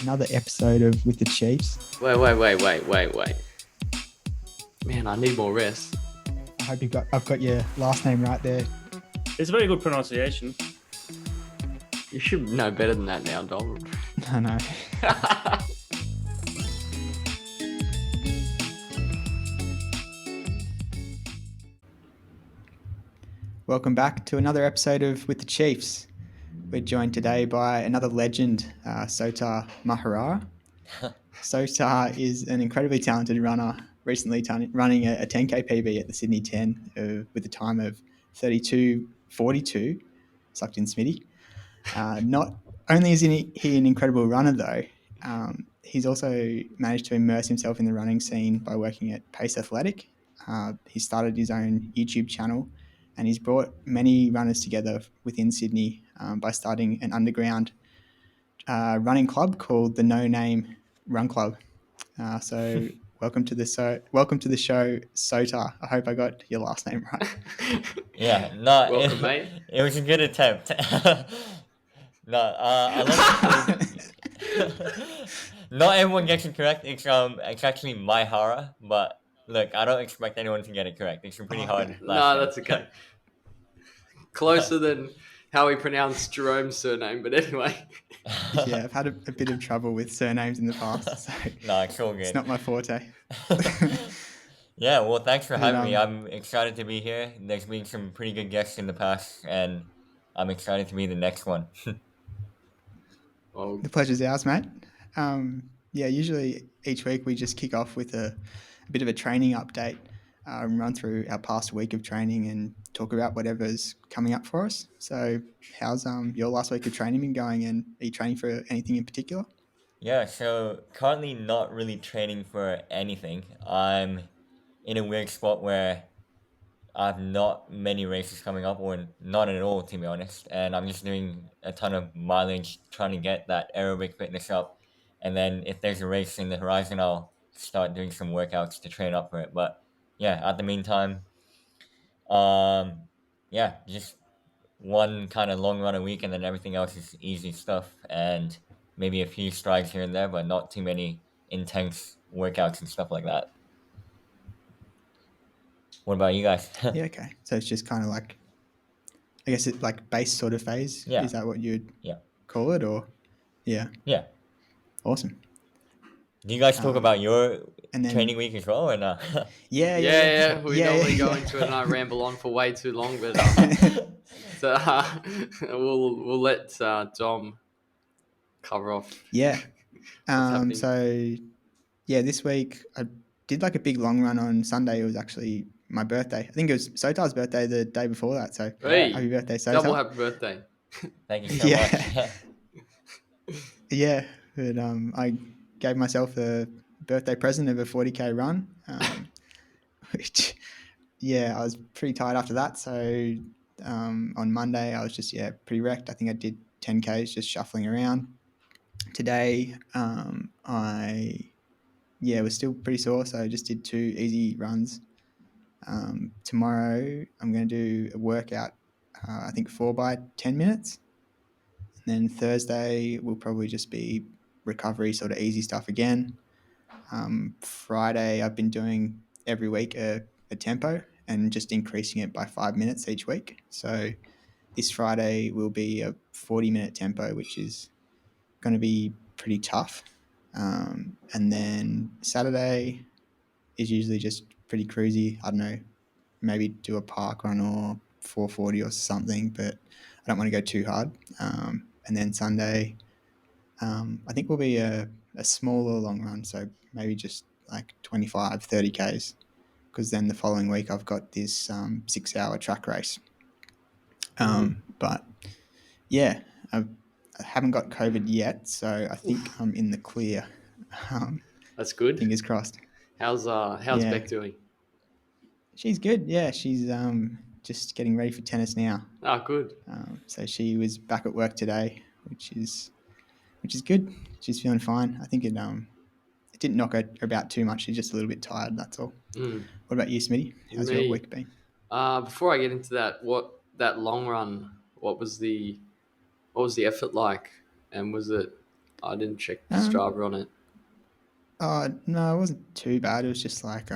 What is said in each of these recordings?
Another episode of With the Chiefs. Wait. Man, I need more rest. I hope I've got your last name right there. It's a very good pronunciation. You should know better than that now, Donald. I know. Welcome back to another episode of With the Chiefs. We're joined today by another legend, Sota Maehara. Sota is an incredibly talented runner, recently running a 10K PB at the Sydney 10 with a time of 32:42, sucked in Smitty. Not only is he an incredible runner, though, he's also managed to immerse himself in the running scene by working at Pace Athletic. He started his own YouTube channel, and he's brought many runners together within Sydney by starting an underground running club called the No Name Run Club. So welcome to the show, Sota. I hope I got your last name right. Yeah, no, Welcome, mate. It was a good attempt. Not everyone gets it correct. It's actually Maehara, but look, I don't expect anyone to get it correct. It's a pretty hard. No, that's okay. Closer than how we pronounce Jerome's surname, but anyway. Yeah, I've had a bit of trouble with surnames in the past, so No, it's all good. it's not my forte. Yeah, well, thanks for having me. I'm excited to be here. There's been some pretty good guests in the past, and I'm excited to be the next one. Well, The pleasure's ours, mate. Usually each week we just kick off with a bit of a training update, run through our past week of training and talk about whatever's coming up for us. So how's your last week of training been going, and are you training for anything in particular? Yeah, so currently not really training for anything. I'm in a weird spot where I have not many races coming up, or not at all, to be honest. And I'm just doing a ton of mileage, trying to get that aerobic fitness up. And then if there's a race in the horizon, I'll start doing some workouts to train up for it. But yeah, at the meantime, just one kind of long run a week, and then everything else is easy stuff, and maybe a few strides here and there, but not too many intense workouts and stuff like that. What about you guys? Yeah, okay. So it's just kind of like, I guess it's like base sort of phase. Yeah. Is that what you'd Yeah. call it, or? Yeah. Yeah. Awesome. Do you guys talk about your And then training week as well, or not? yeah. We normally go into it and I ramble on for way too long, but we'll let Dom cover off. Yeah. happening? This week I did like a big long run on Sunday. It was actually my birthday. I think it was Sota's birthday the day before that. So Hey, happy birthday, Sota. double happy birthday. Thank you so Yeah. much. Yeah, but I gave myself a birthday present of a 40K run, which, I was pretty tired after that. So on Monday, I was just, pretty wrecked. I think I did 10Ks just shuffling around. Today, I was still pretty sore, so I just did 2 easy runs. Tomorrow, I'm going to do a workout, I think 4 by 10 minutes. And then Thursday will probably just be recovery, sort of easy stuff again. Friday, I've been doing every week a tempo and just increasing it by 5 minutes each week. So this Friday will be a 40-minute tempo, which is going to be pretty tough. And then Saturday is usually just pretty cruisy. I don't know, maybe do a park run or 440 or something, but I don't want to go too hard. And then Sunday, I think will be a smaller long run, so maybe just like 25, 30 Ks, because then the following week I've got this 6-hour track race. But yeah, I haven't got COVID yet, so I think I'm in the clear. That's good. Fingers crossed. How's Beck doing? She's good. Yeah, she's just getting ready for tennis now. Oh, good. So she was back at work today, which is good. She's feeling fine. I think it didn't knock her about too much. She's just a little bit tired. That's all. What about you, Smitty? How's your week been? Before I get into that long run, what was the effort like, and was it I didn't check Um, Strava on it. no, it wasn't too bad. It was just like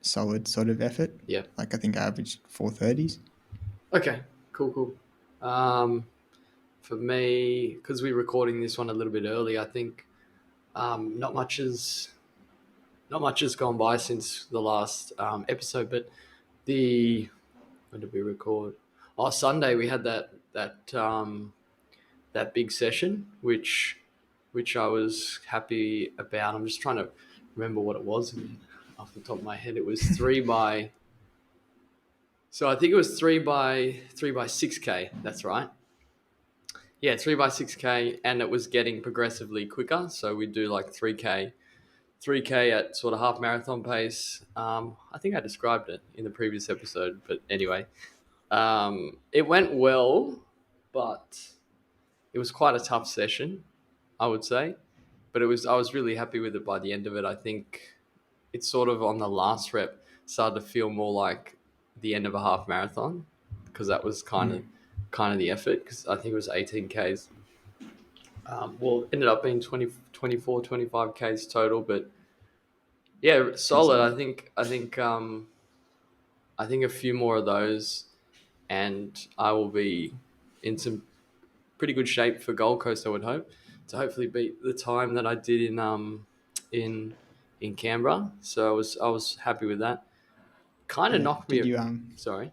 solid sort of effort. Yeah. Like I think I averaged 430s. Okay. Cool. For me, because we're recording this one a little bit early, I think not much has gone by since the last episode. But when did we record? Oh, Sunday we had that big session, which I was happy about. I'm just trying to remember what it was again off the top of my head. It was 3 by. So I think it was 3 by 6K. That's right. Yeah, 3 by 6K, and it was getting progressively quicker. So we do like 3K at sort of half marathon pace. I think I described it in the previous episode, but anyway, it went well, but it was quite a tough session, I would say. But I was really happy with it by the end of it. I think it's sort of on the last rep started to feel more like the end of a half marathon, because that was kind of the effort, because I think it was 18 Ks. Well, it ended up being 20, 24, 25 Ks total, but yeah, solid. I think a few more of those, and I will be in some pretty good shape for Gold Coast, I would hope, to hopefully beat the time that I did in Canberra. So I was happy with that. Kind of Yeah. knocked me. Sorry. Sorry.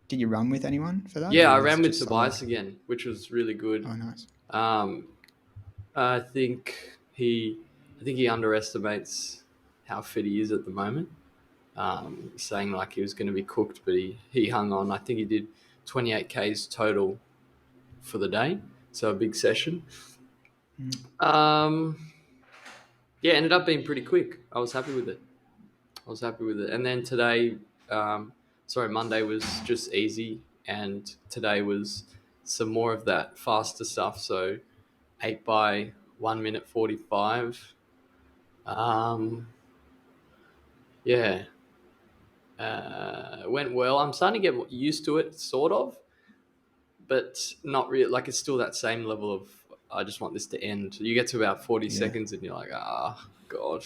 Did you run with anyone for that? Yeah, Or I was ran it with just solo? Tobias again, which was really good. Oh, nice. Um, I think he underestimates how fit he is at the moment. Saying like he was going to be cooked, but he hung on. I think he did 28 Ks total for the day, so a big session. Yeah, ended up being pretty quick. I was happy with it. And then today, Monday was just easy, and today was some more of that faster stuff. So 8 by 1 minute 45. Yeah, went well. I'm starting to get used to it, sort of, but not really. Like, it's still that same level of, I just want this to end. You get to about 40 seconds and you're like, God.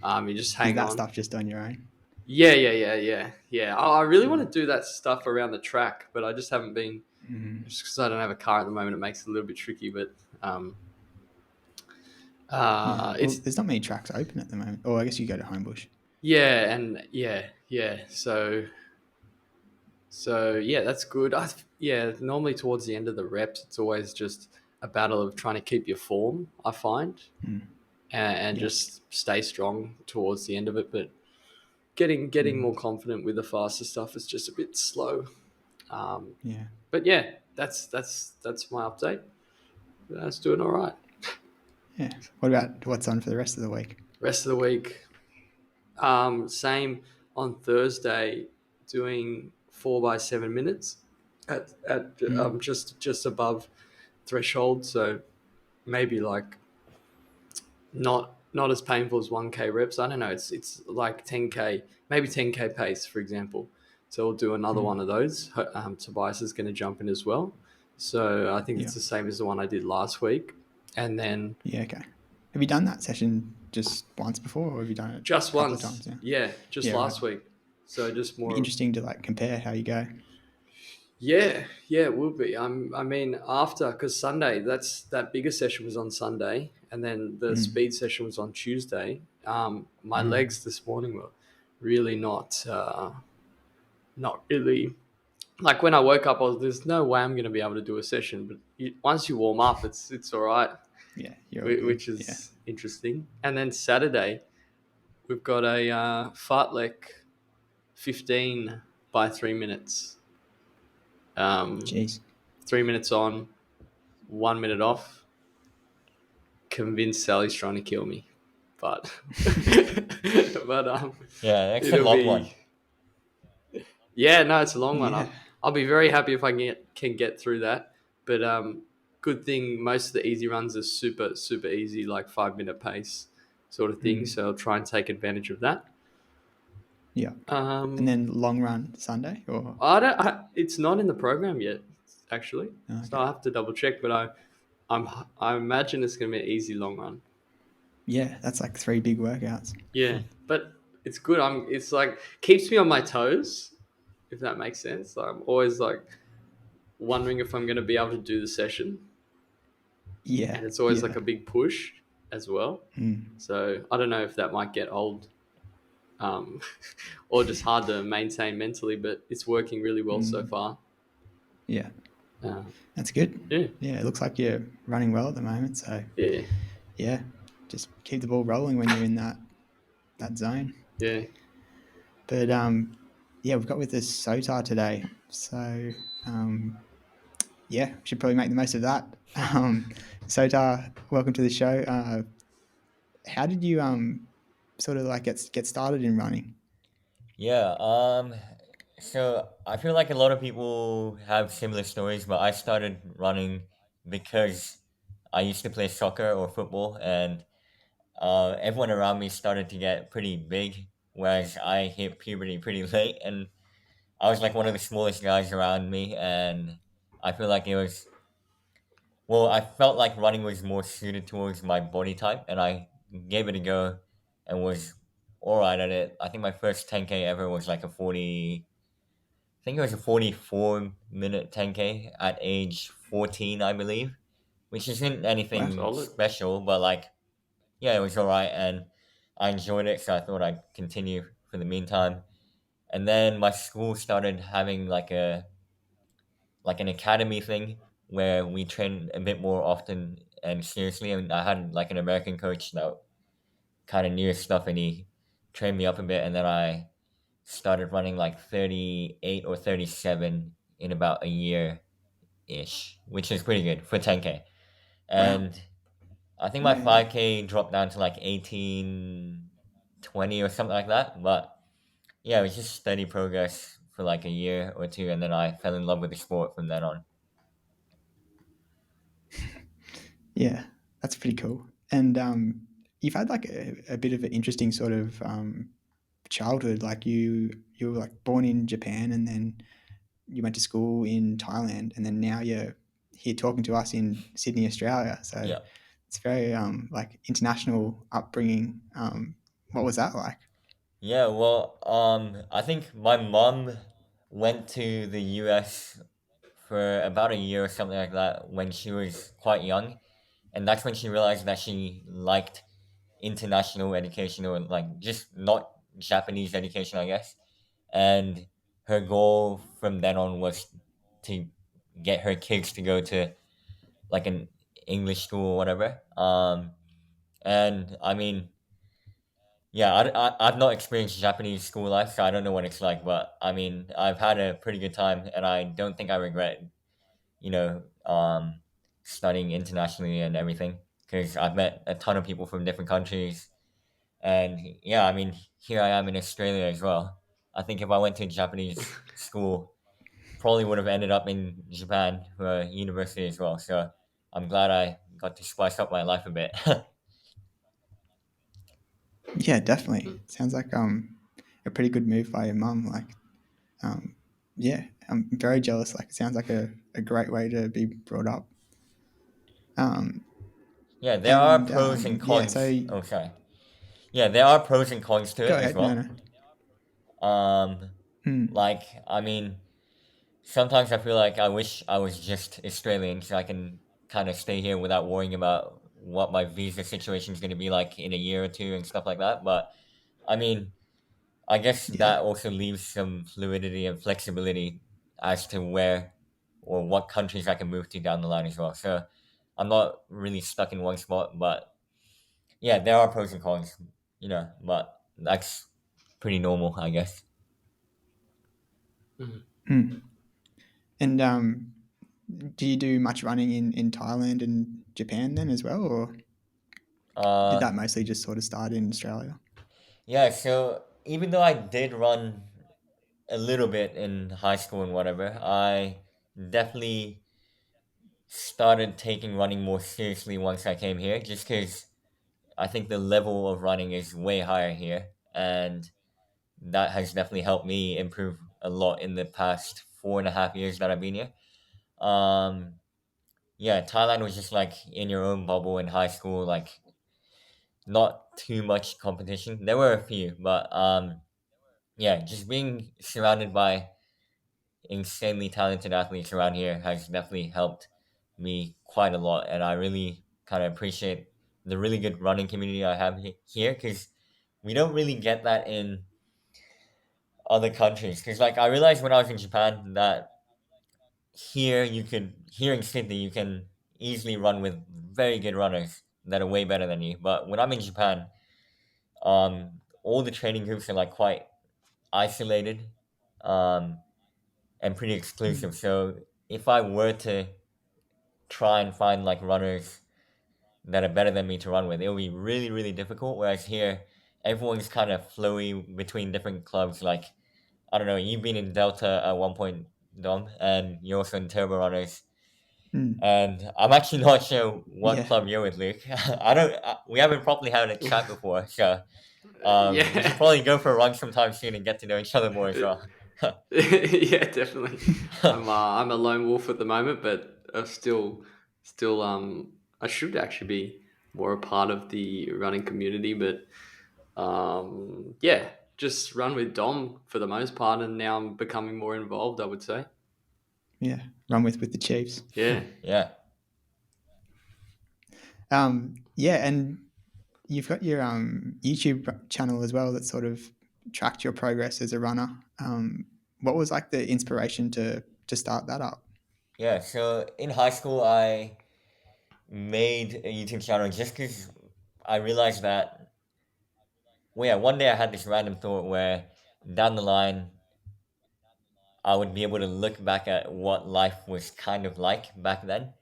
You just Is hang that on. stuff just on your own? Yeah. I really want to do that stuff around the track, but I just haven't been, just because I don't have a car at the moment. It makes it a little bit tricky, but Well, it's there's not many tracks open at the moment. Or I guess you go to Homebush. yeah. So yeah, that's good. Normally towards the end of the reps, it's always just a battle of trying to keep your form, I find, and just stay strong towards the end of it. But getting more confident with the faster stuff is just a bit slow. Yeah. But yeah, that's my update. That's doing all right. Yeah. What about what's on for the rest of the week? Rest of the week, same on Thursday, doing 4 by 7 minutes at just above threshold. So maybe like not as painful as 1K reps. I don't know. It's like 10K, maybe 10K pace, for example. So we'll do another one of those. Tobias is going to jump in as well. So I think it's the same as the one I did last week. And then Yeah, okay. Have you done that session just once before, or have you done it just a couple once, of times now? yeah, just last Right. week. So just It'd more be interesting to like compare how you go. Yeah, it will be. I mean, after, because Sunday, that bigger session was on Sunday, and then the speed session was on Tuesday. My legs this morning were really not really, like when I woke up, there's no way I'm going to be able to do a session. But once you warm up, it's all right, Yeah, you're all good. which is interesting. And then Saturday, we've got a fartlek 15 by 3 minutes. Jeez. 3 minutes on, 1 minute off. Convinced Sally's trying to kill me, but Yeah, that's a it'll long be one. Yeah, no, it's a long one. Yeah. I'll be very happy if I can get through that. But good thing, most of the easy runs are super easy, like 5 minute pace sort of thing. So I'll try and take advantage of that. Yeah. And then long run Sunday, or It's not in the program yet, actually. okay. So I have to double check. But I imagine it's gonna be an easy long run. Yeah, that's like 3 big workouts. Yeah, but it's good. It's like keeps me on my toes, if that makes sense. Like, I'm always like wondering if I'm gonna be able to do the session, Yeah, and it's always yeah. like a big push as well. Mm, So I don't know if that might get old, um, or just hard to maintain mentally, but it's working really well so mm, far. yeah, Uh, that's good. yeah, Yeah, it looks like you're running well at the moment, so yeah, yeah, just keep the ball rolling when you're in that zone. yeah. But yeah, we've got with us Sota today, so yeah, we should probably make the most of that. Sota, welcome to the show. How did you sort of like get started in running? Yeah, so I feel like a lot of people have similar stories, but I started running because I used to play soccer or football, and everyone around me started to get pretty big, whereas I hit puberty pretty late, and I was like one of the smallest guys around me, and I feel like it was, well, I felt like running was more suited towards my body type, and I gave it a go and was all right at it. I think my first 10K ever was like a 40, I think it was a 44-minute 10K at age 14, I believe, which isn't Wow. anything Solid. special, but like, yeah, it was all right, and I enjoyed it, so I thought I'd continue for the meantime. And then my school started having like an academy thing where we train a bit more often and seriously. And I had like an American coach that kind of knew his stuff, and he trained me up a bit. And then I started running like 38 or 37 in about a year ish, which is pretty good for 10K. Wow. And I think my Yeah, yeah. 5K dropped down to like 18, 20 or something like that. But yeah, it was just steady progress for like a year or two. And then I fell in love with the sport from then on. Yeah, that's pretty cool. And you've had like a bit of an interesting sort of childhood. Like you were like born in Japan, and then you went to school in Thailand, and then now you're here talking to us in Sydney, Australia. So Yeah. it's very like international upbringing. What was that like? Yeah, well, I think my mom went to the US for about a year or something like that when she was quite young, and that's when she realized that she liked international education, or like just not Japanese education, I guess. And her goal from then on was to get her kids to go to like an English school or whatever. And I mean, yeah, I've not experienced Japanese school life, so I don't know what it's like. But I mean, I've had a pretty good time, and I don't think I regret, you know, studying internationally and everything, because I've met a ton of people from different countries. And yeah, I mean, here I am in Australia as well. I think if I went to Japanese school, probably would have ended up in Japan for university as well. So I'm glad I got to spice up my life a bit. Yeah, definitely. Sounds like a pretty good move by your mum. Like um, yeah, I'm very jealous. Like it sounds like a great way to be brought up. Um, Yeah, there are and pros and yeah, cons. so Oh, sorry. Yeah, there are pros and cons to go it as ahead. No, no. well. Um, Hmm. like, I mean, sometimes I feel like I wish I was just Australian so I can kind of stay here without worrying about what my visa situation is going to be like in a year or two and stuff like that. But I mean, I guess Yeah. that also leaves some fluidity and flexibility as to where or what countries I can move to down the line as well. So I'm not really stuck in one spot, but yeah, there are pros and cons, but that's pretty normal, I guess. Mhm. Hmm. And do you do much running in Thailand and Japan then as well, or did Uh, that mostly just sort of start in Australia? yeah, so even though I did run a little bit in high school and whatever, I definitely started taking running more seriously once I came here, just because I think the level of running is way higher here, and that has definitely helped me improve a lot in the past 4.5 years that I've been here. Um, yeah, Thailand was just like in your own bubble in high school, like not too much competition. There were a few, but yeah, just being surrounded by insanely talented athletes around here has definitely helped me quite a lot, and I really kind of appreciate the really good running community I have here because we don't really get that in other countries. Because like I realized when I was in Japan that here in Sydney you can easily run with very good runners that are way better than you. But when I'm in Japan, all the training groups are like quite isolated, um, and pretty Mm. exclusive. So if I were to try and find like runners that are better than me to run with, it'll be really, really difficult. Whereas here, everyone's kind of flowy between different clubs. Like, I don't know, you've been in Delta at one point, Dom, and you're also in Turbo Runners. Mm. And I'm actually not sure what Yeah. club you're with, Luke. I don't. We haven't properly had a chat before, so we should Yeah. probably go for a run sometime soon and get to know each other more as well. Yeah, definitely. I'm a lone wolf at the moment, but still I should actually be more a part of the running community, but yeah, just run with Dom for the most part, and now I'm becoming more involved, I would say. Yeah. Run with the Chiefs. Yeah. Yeah. Yeah, and you've got your YouTube channel as well that sort of tracked your progress as a runner. What was like the inspiration to start that up? Yeah, so in high school, I made a YouTube channel just because I realized that, well, yeah, one day I had this random thought where down the line, I would be able to look back at what life was kind of like back then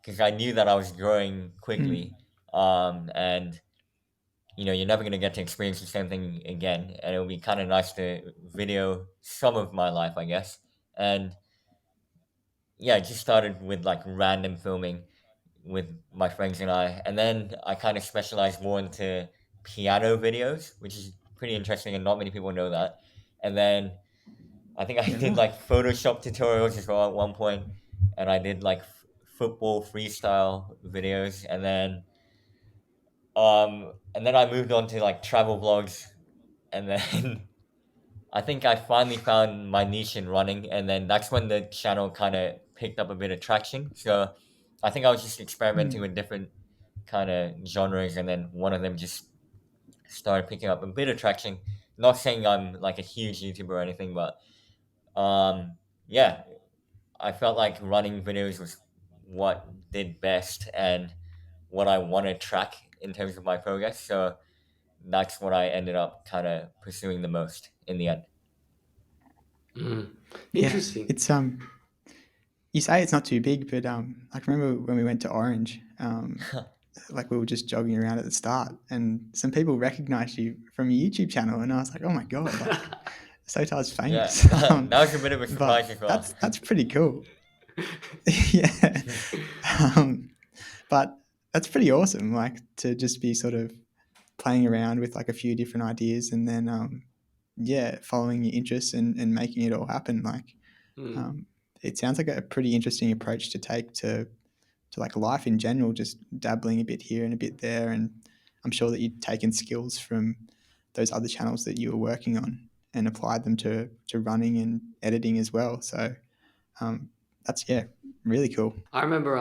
because I knew that I was growing Mm. quickly. And you're never going to get to experience the same thing again. And it would be kind of nice to video some of my life, I guess. And yeah, I just started with like random filming with my friends and I. And then I kind of specialized more into piano videos, which is pretty interesting and not many people know that. And then I think I Yeah, did right. like Photoshop tutorials as well at one point, and I did like football freestyle videos, and then I moved on to like travel vlogs, and then I think I finally found my niche in running, and then that's when the channel kind of picked up a bit of traction. So I think I was just experimenting Mm. with different kind of genres, and then one of them just started picking up a bit of traction. Not saying I'm like a huge YouTuber or anything, but yeah, I felt like running videos was what did best and what I want to track in terms of my progress. So that's what I ended up kind of pursuing the most in the end. Mm. Yeah, Interesting. it's you say it's not too big, but I can remember when we went to Orange, like we were just jogging around at the start, and some people recognized you from your YouTube channel, and I was like, oh my god, like Sotar's Yeah, famous. that was a bit of a But surprise as well. that's pretty cool. Yeah. Um, but that's pretty awesome, like to just be sort of playing around with like a few different ideas and then yeah, following your interests and making it all happen. Like Mm. um, it sounds like a pretty interesting approach to take to like life in general, just dabbling a bit here and a bit there. And I'm sure that you've taken skills from those other channels that you were working on and applied them to running and editing as well. So um, that's yeah, really cool. I remember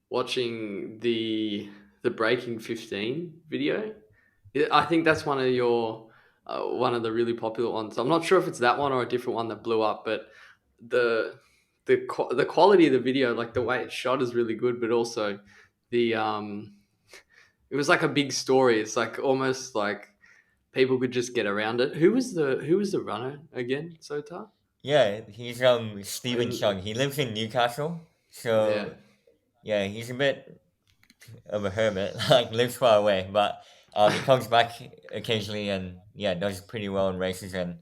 watching the Breaking 15 video. I think that's one of the really popular ones. I'm not sure if it's that one or a different one that blew up, but the the quality of the video, like the way it's shot, is really good. But also the it was like a big story. It's like almost like people could just get around it. Who was the runner again? Sota. Yeah, he's Stephen And Chung. He lives in Newcastle, yeah, so yeah, he's a bit of a hermit, like lives far away, but he comes back occasionally and yeah, does pretty well in races. And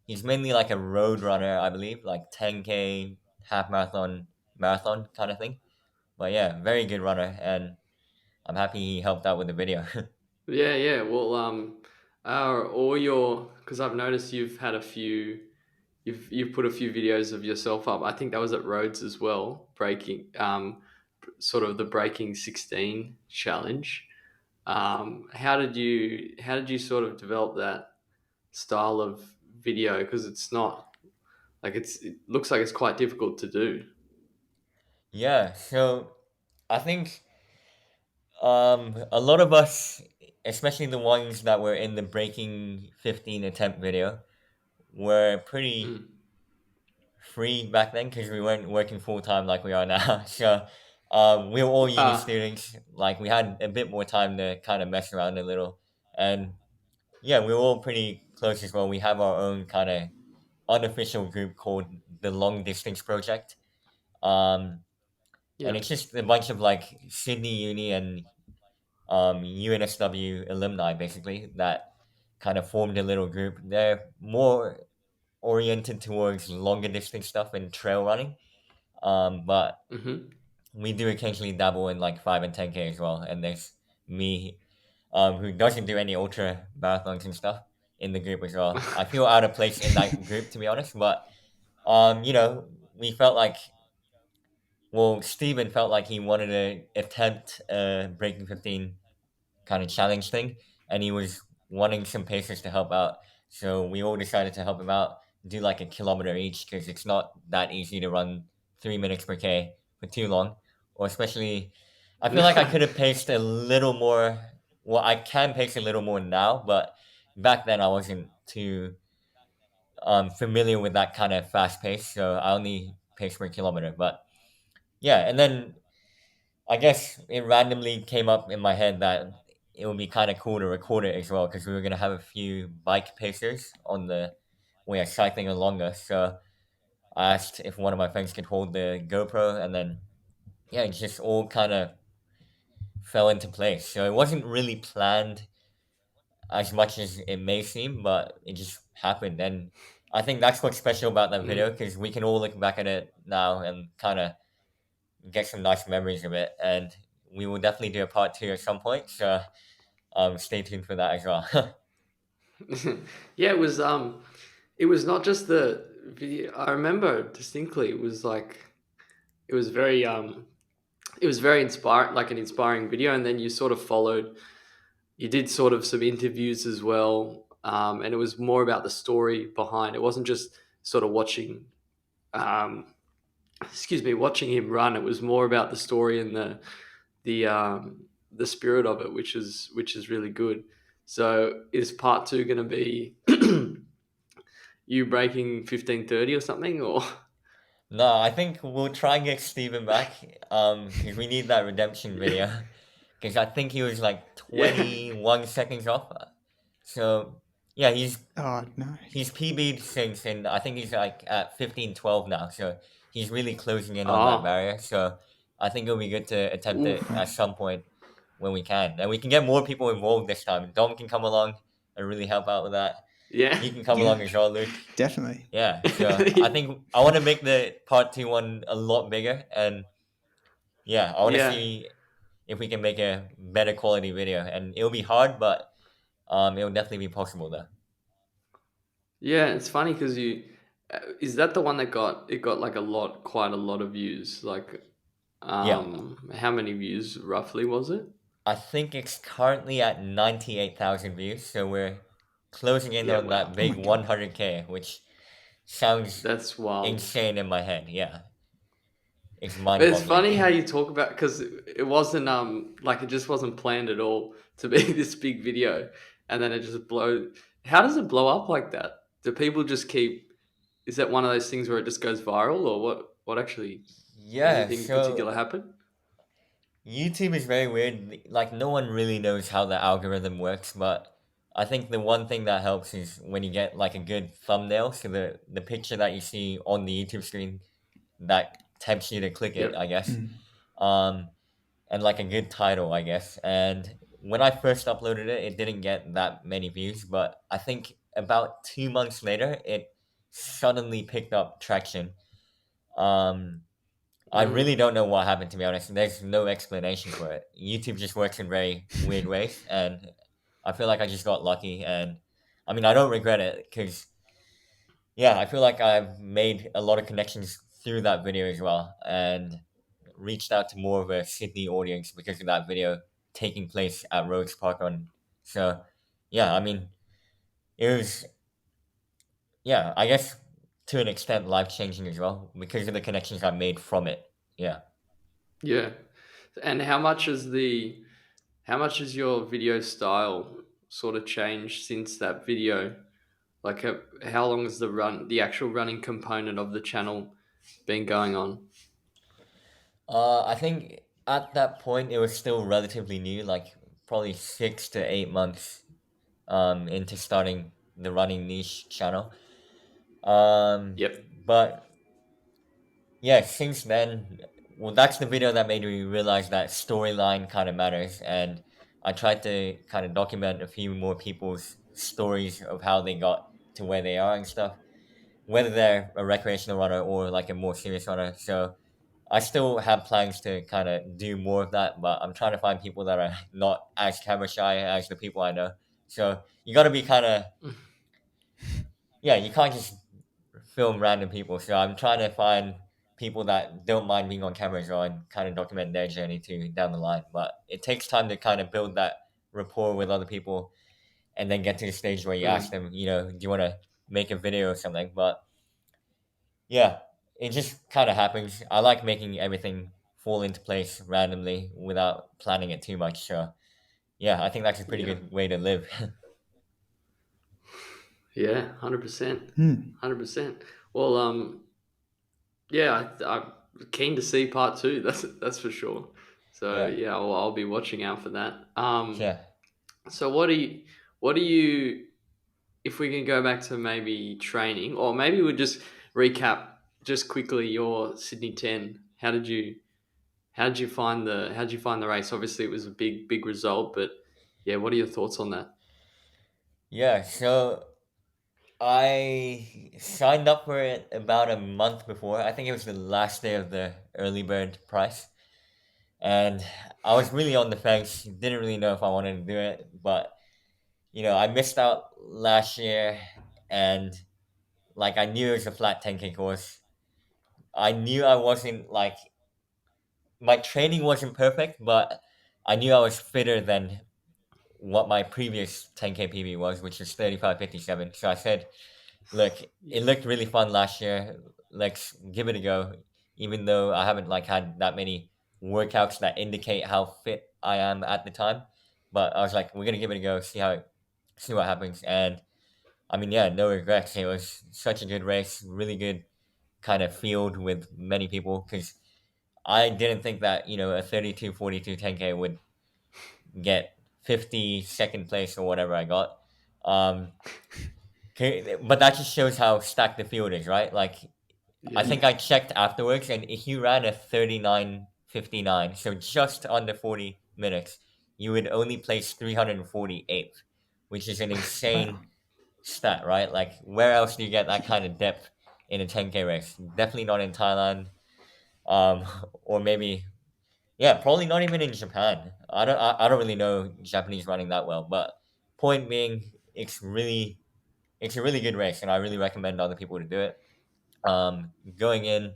he's mainly like a road runner, I believe, like 10K, half marathon, marathon kind of thing. But yeah, very good runner, and I'm happy he helped out with the video. yeah, yeah. Well, are all your because I've noticed you've had a few. You've put a few videos of yourself up. I think that was at Rhodes as well, breaking. sort of the breaking 16 challenge. How did you sort of develop that style of video? Because it's not like it looks like it's quite difficult to do. Yeah, so I think a lot of us, especially the ones that were in the breaking 15 attempt video, were pretty Mm. free back then because we weren't working full time like we are now. So we were all uni Ah, students. Like we had a bit more time to kind of mess around a little, and yeah, we were all pretty close as well. We have our own kind of unofficial group called the Long Distance Project. Um, and yeah. it's just a bunch of like Sydney Uni and UNSW alumni basically that kind of formed a little group. They're more oriented towards longer distance stuff and trail running. But Hmm. we do occasionally dabble in like 5 and 10K as well. And there's me, who doesn't do any ultra marathons and stuff in the group as well. I feel out of place in that group to be honest, but you know, we felt like well, Steven felt like he wanted to attempt breaking 15 kind of challenge thing, and he was wanting some pacers to help out. So we all decided to help him out, do like a kilometer each because it's not that easy to run 3 minutes per k for too long, or especially. I feel like I could have paced a little more. Well, I can pace a little more now, but back then I wasn't too familiar with that kind of fast pace, so I only paced per kilometer. But yeah, and then I guess it randomly came up in my head that it would be kind of cool to record it as well because we were gonna have a few bike pacers on the way of cycling along us. So I asked if one of my friends could hold the GoPro, and then yeah, it just all kind of fell into place. So it wasn't really planned as much as it may seem, but it just happened. And I think that's what's special about that video Mm. because we can all look back at it now and kind of get some nice memories of it. And we will definitely do a part two at some point. So stay tuned for that as well. Yeah, it was not just the video. I remember distinctly. It was like it was very it was very inspiring, like an inspiring video. And then you sort of followed. You did sort of some interviews as well, and it was more about the story behind. It wasn't just sort of watching. Um, excuse me, watching him run. It was more about the story and the spirit of it, which is really good. So is part two going to be you breaking 15:30 or something, or No, I think we'll try and get Steven back. 'Cause we need that redemption video. Because I think he was like yeah? 21 seconds off. So yeah, Oh no. he's PB'd since, and I think he's like at 15:12 now. So he's really closing in on that Oh, barrier. So I think it'll be good to attempt it oof. at some point when we can, and we can get more people involved this time. Dom can come along and really help out with that. Yeah. You can come Yeah, along as well, Luke. definitely. Yeah, so I think I want to make the part two one a lot bigger, and yeah, I want to Yeah. see if we can make a better quality video, and it'll be hard, but it'll definitely be possible though. Yeah, it's funny because you is that the one that got like quite a lot of views. Like, Yeah, how many views roughly was it? I think it's currently at 98,000 views, so we're closing in Yeah, on wow, that Oh my big god. 100K, which sounds that's wild. insane in my head. Yeah, it's But it's mind-boggling. funny how you talk about because it wasn't like it just wasn't planned at all to be this big video, and then it just blow. How does it blow up like that? Do people just keep? Is that one of those things where it just goes viral, or what? What actually? Yeah, Anything so particular happen? YouTube is very weird. Like no one really knows how the algorithm works, but I think the one thing that helps is when you get like a good thumbnail, so the picture that you see on the YouTube screen that tempts you to click it, Yep. I guess. Mm. Um, and like a good title, I guess. And when I first uploaded it, it didn't get that many views, but I think about 2 months later, it suddenly picked up traction. Um, I Mm. really don't know what happened to be honest. There's no explanation for it. YouTube just works in very weird ways, and I feel like I just got lucky. And I mean, I don't regret it because yeah, I feel like I've made a lot of connections through that video as well. And reached out to more of a Sydney audience because of that video taking place at Rhodes Park on. So yeah, I mean, it was, yeah, I guess to an extent life changing as well because of the connections I made from it. Yeah. Yeah. And how much has your video style sort of changed since that video? Like, how long has the actual running component of the channel been going on? I think at that point it was still relatively new, like probably 6 to 8 months into starting the running niche channel. Yep. But yeah, since then, well, that's the video that made me realize that storyline kind of matters, and I tried to kind of document a few more people's stories of how they got to where they are and stuff, whether they're a recreational runner or like a more serious runner. So I still have plans to kind of do more of that, but I'm trying to find people that are not as camera shy as the people I know. So you got to be kind of, yeah, you can't just film random people. So I'm trying to find people that don't mind being on camera as well and kind of document their journey too down the line. But it takes time to kind of build that rapport with other people and then get to the stage where you ask Mm. them, do you want to make a video or something? But yeah, it just kind of happens. I like making everything fall into place randomly without planning it too much. So yeah, I think that's a pretty Yeah. good way to live. Yeah. 100%. Hmm. 100%. Well, yeah, I'm keen to see part two. That's for sure. So Yeah, yeah, I'll be watching out for that. yeah. So what do you, if we can go back to maybe training, or maybe we'll just recap just quickly your Sydney 10. How did you find the race? Obviously, it was a big result, but yeah, what are your thoughts on that? Yeah, so I signed up for it about a month before. I think it was the last day of the early bird price. And I was really on the fence, didn't really know if I wanted to do it, but I missed out last year and like I knew it was a flat 10K course. I knew I wasn't like my training wasn't perfect, but I knew I was fitter than what my previous 10K PB was, which was 35:57. So I said, look, it Yeah. looked really fun last year. Let's give it a go. Even though I haven't like had that many workouts that indicate how fit I am at the time. But I was like, we're gonna give it a go, see what happens. And I mean, yeah, no regrets. It was such a good race, really good kind of field with many people because I didn't think that, a 32:42 10K would get 52nd place or whatever I got. Um, but that just shows how stacked the field is, right? Like, I Yeah. think I checked afterwards, and if you ran a 39:59, so just under 40 minutes, you would only place 348th, which is an Wow. insane stat, right? Like, where else do you get that kind of depth in a 10K race? Definitely not in Thailand, um, or maybe, yeah, probably not even in Japan. I don't really know Japanese running that well, but point being, it's a really good race, and I really recommend other people to do it. Going in,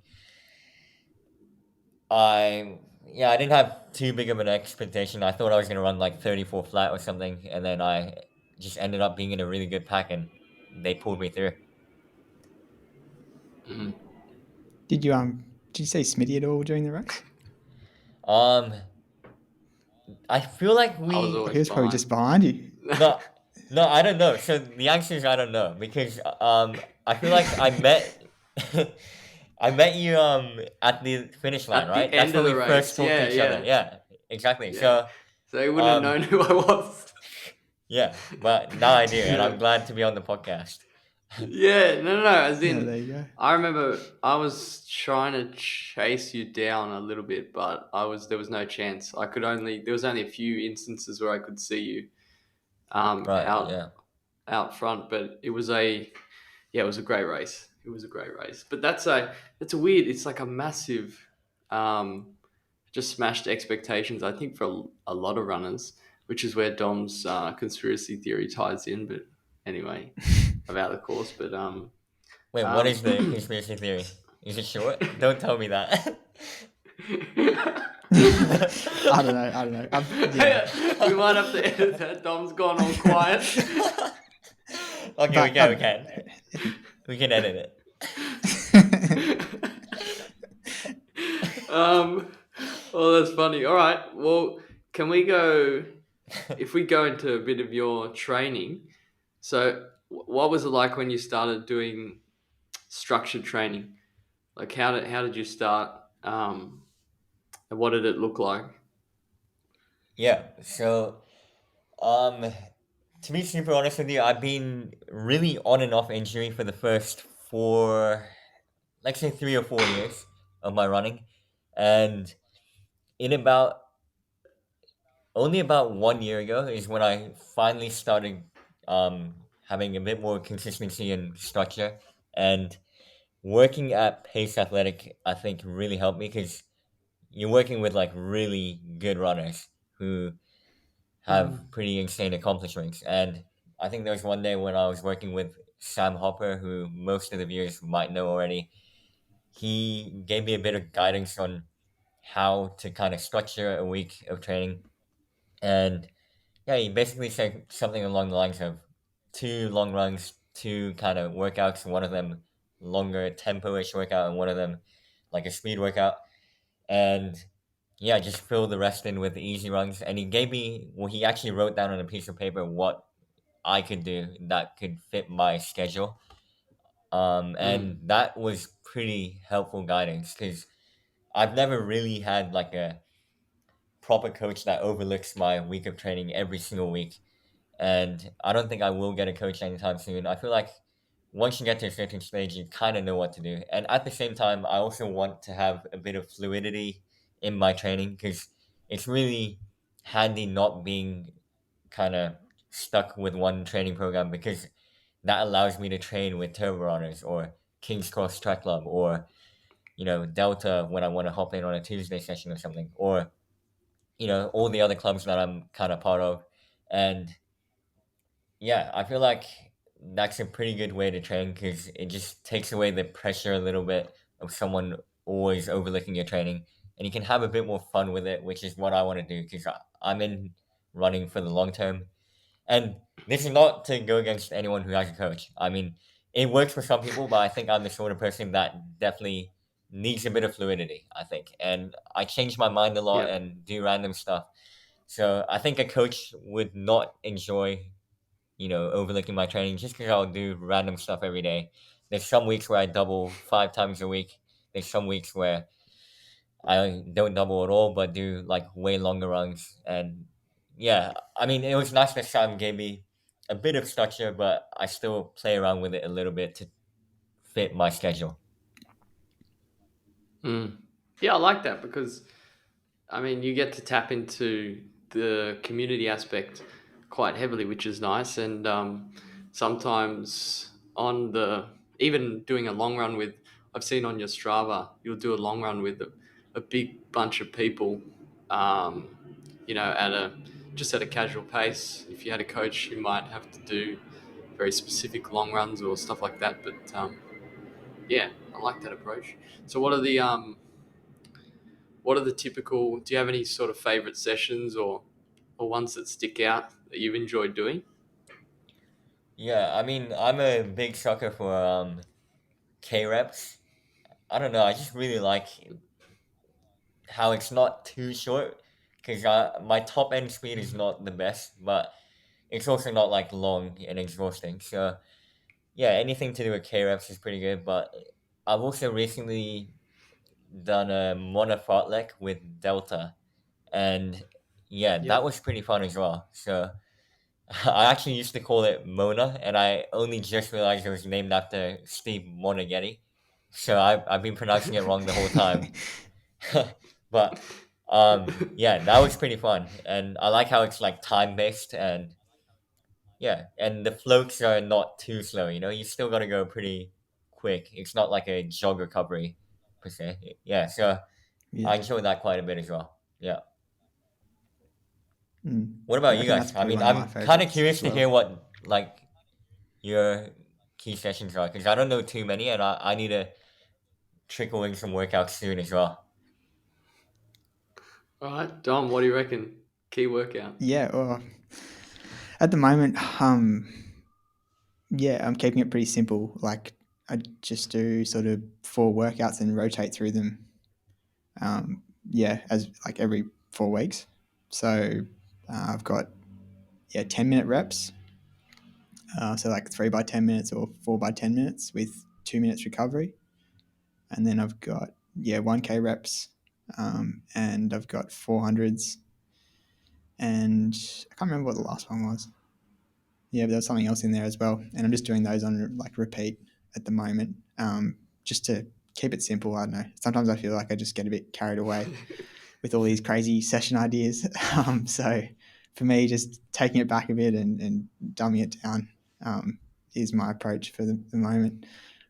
I didn't have too big of an expectation. I thought I was gonna run like 34 flat or something, and then I just ended up being in a really good pack, and they pulled me through. Mhm. Did you say Smitty at all during the race? Um, I feel like I was He always was probably behind. just behind you. no, no, I don't know. So the answer is I don't know because I feel like I met I met you at the finish line, At the right? That's end when of we the first race, talked to yeah, each other. yeah, Yeah, exactly. yeah. So So he wouldn't have um known who I was. yeah, but now I do, and Yeah. I'm glad to be on the podcast. Yeah, no. As Yeah, in, there you go. I remember I was trying to chase you down a little bit, but there was no chance. There was only a few instances where I could see you Right, yeah. out front, but it was a great race. It was a great race. But that's a weird. It's like a massive, um, just smashed expectations. I think for a lot of runners, which is where Dom's Wait, conspiracy theory ties in. But anyway, about the course. But what is the um, conspiracy theory? Is it short? Don't tell me that. I don't know. We might have to edit that. Dom's gone all quiet. Okay, we But, can. We can edit it. Well, that's funny. All right. Well, can we go? If we go into a bit of your training, so what was it like when you started doing structured training? Like, how did you start? And what did it look like? Yeah. So, um, to be super honest with you, I've been really on and off injury for the first let's say 3 or 4 years of my running, and in about only about 1 year ago is when I finally started um, having a bit more consistency and structure. And working at Pace Athletic, I think, really helped me because you're working with like really good runners who have Mm. pretty insane accomplishments. And I think there was one day when I was working with Sam Hopper, who most of the viewers might know already. He gave me a bit of guidance on how to kind of structure a week of training. And yeah, he basically said something along the lines of 2 long runs, 2 kind of workouts, one of them longer tempo-ish workout, and one of them like a speed workout. And yeah, just fill the rest in with the easy runs. And he gave me, well, he actually wrote down on a piece of paper what I could do that could fit my schedule. And Mm. that was pretty helpful guidance because I've never really had like a proper coach that overlooks my week of training every single week. And I don't think I will get a coach anytime soon. I feel like once you get to a certain stage, you kind of know what to do. And at the same time, I also want to have a bit of fluidity in my training because it's really handy not being kind of stuck with one training program because that allows me to train with turbo runners or King's Cross Track Club or Delta when I want to hop in on a Tuesday session or something, or all the other clubs that I'm kind of part of. And yeah, I feel like that's a pretty good way to train because it just takes away the pressure a little bit of someone always overlooking your training, and you can have a bit more fun with it, which is what I want to do because I'm in running for the long term. And this is not to go against anyone who has a coach. I mean, it works for some people, but I think I'm the sort of person that definitely needs a bit of fluidity, I think. And I change my mind a lot Yeah. and do random stuff. So I think a coach would not enjoy overlooking my training just because I'll do random stuff every day. There's some weeks where I double 5 times a week. There's some weeks where I don't double at all, but do like way longer runs. And yeah, I mean, it was nice that Sam gave me a bit of structure, but I still play around with it a little bit to fit my schedule. Mm. Yeah, I like that because I mean you get to tap into the community aspect quite heavily, which is nice. And sometimes on the even doing a long run with, I've seen on your Strava, you'll do a long run with a big bunch of people, um, at a just at a casual pace. If you had a coach, you might have to do very specific long runs or stuff like that. But yeah, I like that approach. So what are the typical? Do you have any sort of favorite sessions or ones that stick out that you've enjoyed doing? Yeah, I mean, I'm a big sucker for K reps. I don't know, I just really like how it's not too short because my top end speed is not the best, but it's also not like long and exhausting. So yeah, anything to do with K reps is pretty good. But I've also recently done a monofartlek with Delta, and yeah, that Yep. was pretty fun as well. So I actually used to call it Mona, and I only just realized it was named after Steve Monaghetti. So I've been pronouncing it wrong the whole time. But yeah, that was pretty fun, and I like how it's like time based, and yeah, and the floats are not too slow. You still got to go pretty quick. It's not like a jog recovery per se. Yeah, so Yeah. I enjoy that quite a bit as well. Yeah. What I about you reckon that's guys? I probably mean, one of my I'm kind of favorites curious as to hear well. what like your key sessions are because I don't know too many, and I need to trickle in some workouts soon as well. All right, Dom, what do you reckon? Key workout. Yeah, well, at the moment, yeah, I'm keeping it pretty simple. Like I just do sort of 4 workouts and rotate through them. Yeah, as like every 4 weeks. So I've got 10-minute reps. So like 3 by 10 minutes or 4 by 10 minutes with 2 minutes recovery, and then I've got 1K reps, and I've got 400s, and I can't remember what the last one was. Yeah, but there's something else in there as well, and I'm just doing those on like repeat at the moment, just to keep it simple. I don't know. Sometimes I feel like I just get a bit carried away with all these crazy session ideas. So for me, just taking it back a bit and dumbing it down is my approach for the moment.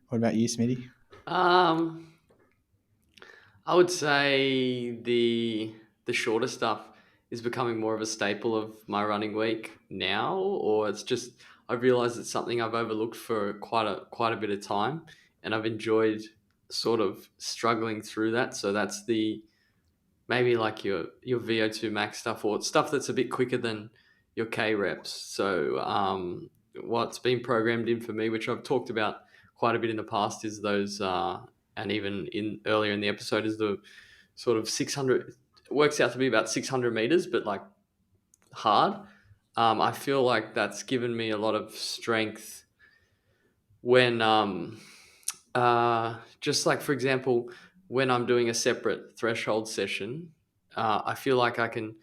What about you, Smitty? Um, I would say the shorter stuff is becoming more of a staple of my running week now, or it's just I've realized it's something I've overlooked for quite a bit of time, and I've enjoyed sort of struggling through that. So that's the maybe like your VO2 max stuff or stuff that's a bit quicker than your K reps. So what's been programmed in for me, which I've talked about quite a bit in the past, is those and even in earlier in the episode is the sort of 600. It works out to be about 600 meters, but like hard. I feel like that's given me a lot of strength when just like for example, when I'm doing a separate threshold session, I feel like I can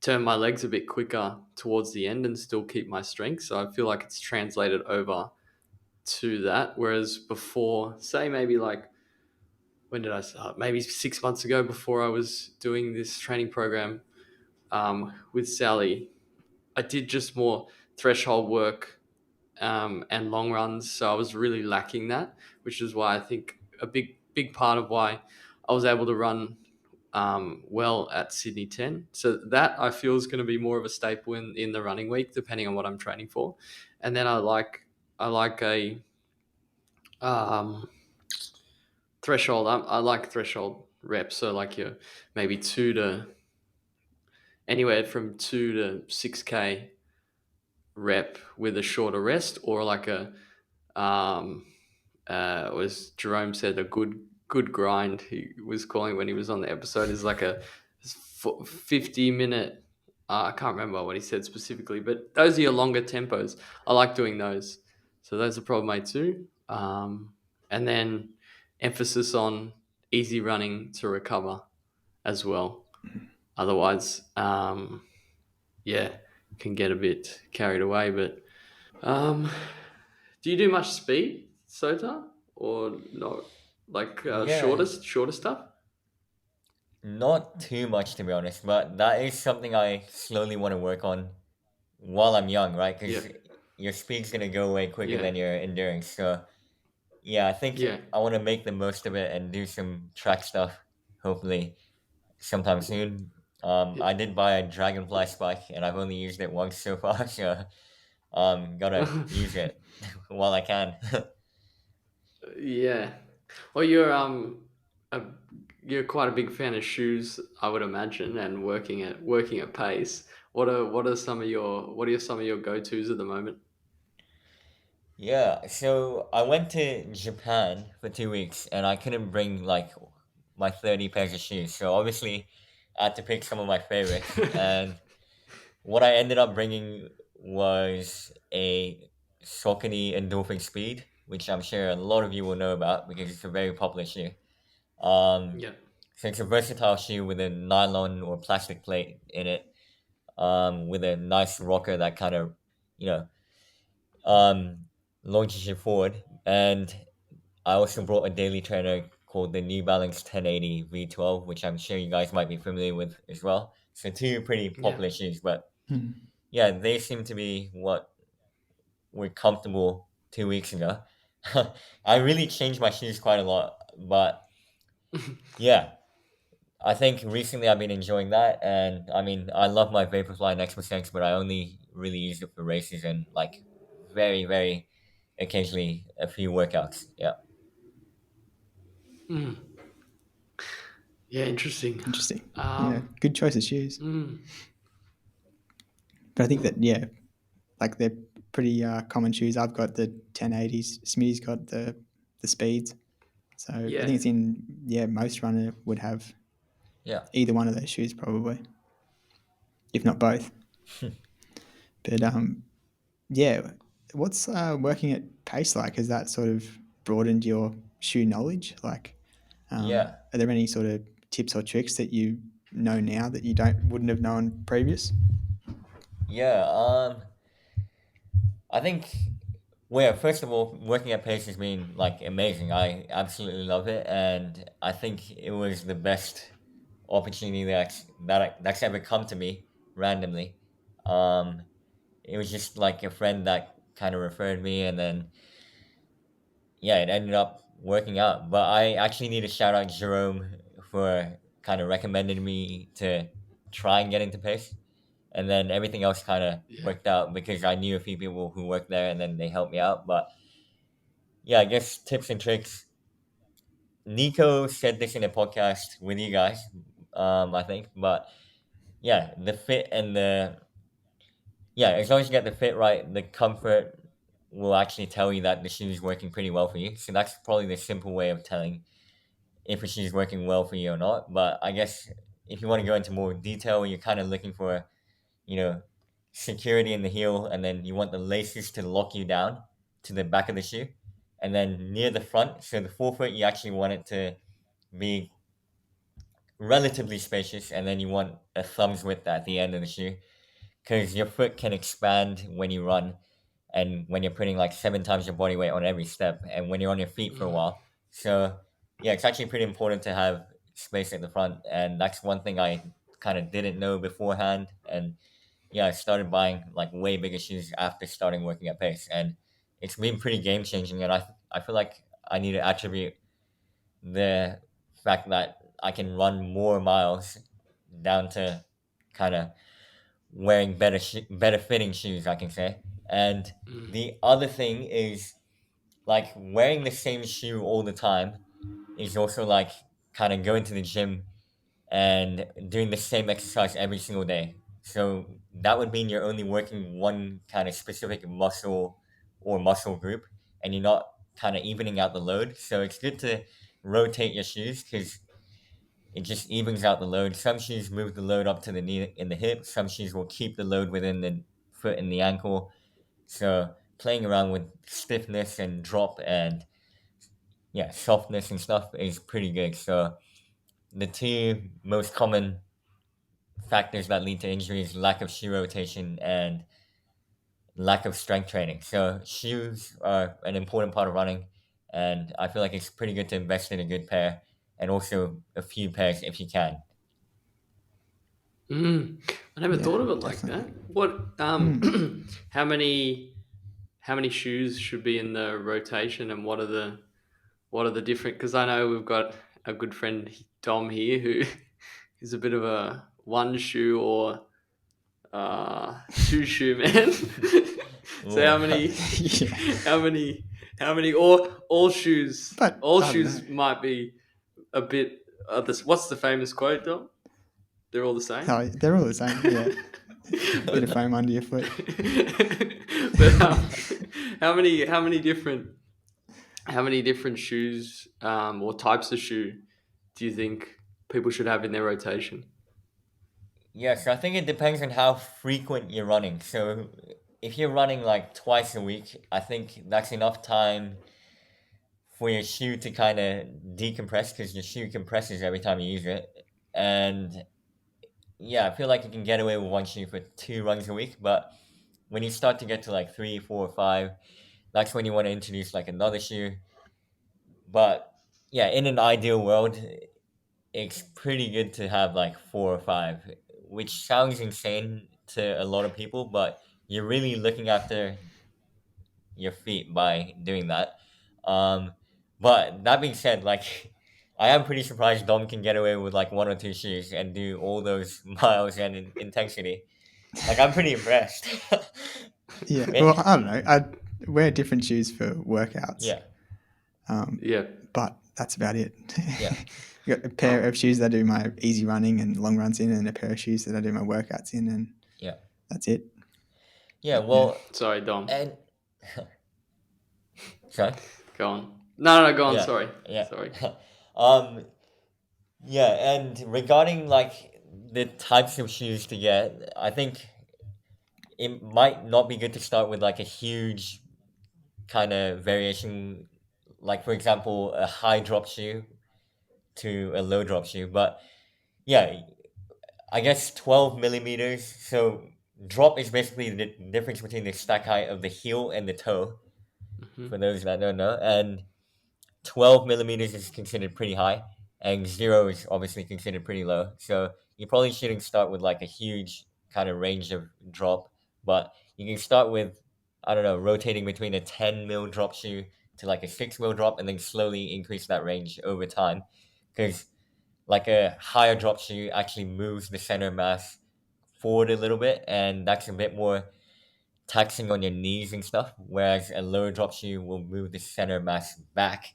turn my legs a bit quicker towards the end and still keep my strength. So I feel like it's translated over to that. Whereas before, say maybe like when did I start? Maybe 6 months ago, before I was doing this training program with Sally, I did just more threshold work and long runs. So I was really lacking that, which is why I think a big part of why I was able to run well at Sydney 10. So that I feel is going to be more of a staple in the running week, depending on what I'm training for. And then I like a um, threshold. I like threshold reps. So like your maybe anywhere from 2 to 6K rep with a shorter rest, or like a um, was Jerome said a good grind. He was calling when he was on the episode is like a 50 minute. I can't remember what he said specifically, but those are your longer tempos. I like doing those. So those are probably my two. And then emphasis on easy running to recover as well. Otherwise, yeah, can get a bit carried away. But um, do you do much speed, Sota, or not? Like Yeah, shorter stuff? not too much to be honest, but that is something I slowly want to work on while I'm young, right? Yeah, Because your speed's gonna go way quicker yeah, than your endurance. So yeah, I think yeah, I want to make the most of it and do some track stuff. Hopefully, sometime soon. yeah. I did buy a dragonfly spike, and I've only used it once so far. So gotta use it while I can. Yeah. Well, a, you're quite a big fan of shoes, I would imagine, and working at pace. What are some of your go tos at the moment? Yeah, so I went to Japan for 2 weeks and I couldn't bring like my 30 pairs of shoes. So obviously I had to pick some of my favorites. And what I ended up bringing was a Saucony Endorphin Speed, which I'm sure a lot of you will know about because it's a very popular shoe. Um, Yeah. so it's a versatile shoe with a nylon or plastic plate in it, with a nice rocker that kind of, you know, um, launches you forward. And I also brought a daily trainer called the New Balance 1080 V12, which I'm sure you guys might be familiar with as well. So two pretty Yeah. popular shoes, but Hmm. yeah, they seem to be what were comfortable 2 weeks ago. I really changed my shoes quite a lot, but yeah, I think recently I've been enjoying that, and I mean I love my Vaporfly Next Percent, but I only really use it for races and like very occasionally a few workouts. Yeah. Mm. Yeah, interesting. Interesting. Yeah, good choice of shoes. Mm, But I think that, yeah, like they're pretty common shoes. I've got the 1080s. Smitty's got the speeds. So I yeah. think it's in, yeah, most runner would have Yeah. either one of those shoes probably, if not both. But yeah, what's working at pace like? Has that sort of broadened your shoe knowledge? Like, Yeah. are there any sort of tips or tricks that you know now that you wouldn't have known previous? Yeah. I think, well, first of all, working at Pace has been like amazing. I absolutely love it, and I think it was the best opportunity that's ever come to me randomly. Um, it was just like a friend that kind of referred me, and then yeah, it ended up working out. But I actually need to shout out Jerome for kind of recommending me to try and get into Pace. And then everything else kind of Yeah. worked out because I knew a few people who worked there and then they helped me out. But yeah, I guess tips and tricks. Nico said this in a podcast with you guys, I think. But yeah, the fit and yeah, as long as you get the fit right, the comfort will actually tell you that the shoe is working pretty well for you. So that's probably the simple way of telling if a shoe is working well for you or not. But I guess if you want to go into more detail, you're kind of looking for, you know, security in the heel, and then you want the laces to lock you down to the back of the shoe. And then near the front, so the forefoot, you actually want it to be relatively spacious, and then you want a thumb's width at the end of the shoe because your foot can expand when you run and when you're putting like 7 times your body weight on every step and when you're on your feet for a Mm, while. So yeah, it's actually pretty important to have space at the front, and that's one thing I kind of didn't know beforehand. And yeah, I started buying like way bigger shoes after starting working at Pace, and it's been pretty game changing. And I feel like I need to attribute the fact that I can run more miles down to kind of wearing better fitting shoes, I can say. And mm, the other thing is like wearing the same shoe all the time is also like kind of going to the gym and doing the same exercise every single day. So that would mean you're only working one kind of specific muscle or muscle group, and you're not kind of evening out the load. So it's good to rotate your shoes because it just evens out the load. Some shoes move the load up to the knee in the hip. Some shoes will keep the load within the foot and the ankle. So playing around with stiffness and drop and yeah, softness and stuff is pretty good. So the two most common factors that lead to injuries: lack of shoe rotation and lack of strength training. So shoes are an important part of running, and I feel like it's pretty good to invest in a good pair and also a few pairs if you can. mm. I never Yeah, thought of it like that. definitely. What? Hmm. How many shoes should be in the rotation, and what are the different? Because I know we've got a good friend Dom here who is a bit of a one shoe or two shoe man. So Ooh. Yeah, how many, all shoes, but all I don't know. shoes might be a bit. This, what's the famous quote, Dom? They're all the same. Oh, they're all the same. Yeah, bit but of foam under your foot. but how many different shoes or types of shoe do you think people should have in their rotation? Yes, I think it depends on how frequent you're running. So if you're running like twice a week, I think that's enough time for your shoe to kind of decompress because your shoe compresses every time you use it. And yeah, I feel like you can get away with one shoe for 2 runs a week, but when you start to get to like three, 4, or 5, that's when you want to introduce like another shoe. But yeah, in an ideal world, it's pretty good to have like 4 or 5, which sounds insane to a lot of people, but you're really looking after your feet by doing that. Um, but that being said, like I am pretty surprised Dom can get away with like 1 or 2 shoes and do all those miles and intensity. Like I'm pretty impressed. Yeah, well, Eh, I don't know. I wear different shoes for workouts, yeah, um, Yeah. but that's about it. yeah. got a pair of shoes that I do my easy running and long runs in, and a pair of shoes that I do my workouts in, and Yeah. that's it. Yeah. Well, Sorry, Dom. and sorry. Go on. No, go on. Yeah. Sorry. Yeah. Sorry. um. Yeah, and regarding like the types of shoes to get, I think it might not be good to start with like a huge kind of variation, like for example, a high drop shoe to a low drop shoe. But yeah, I guess 12 millimeters. So drop is basically the difference between the stack height of the heel and the toe, Mm-hmm. for those that don't know. And 12 millimeters is considered pretty high, and 0 is obviously considered pretty low. So you probably shouldn't start with like a huge kind of range of drop, but you can start with, I don't know, rotating between a 10 mil drop shoe to like a 6 mil drop, and then slowly increase that range over time. Because like a higher drop shoe actually moves the center mass forward a little bit, and that's a bit more taxing on your knees and stuff, whereas a lower drop shoe will move the center mass back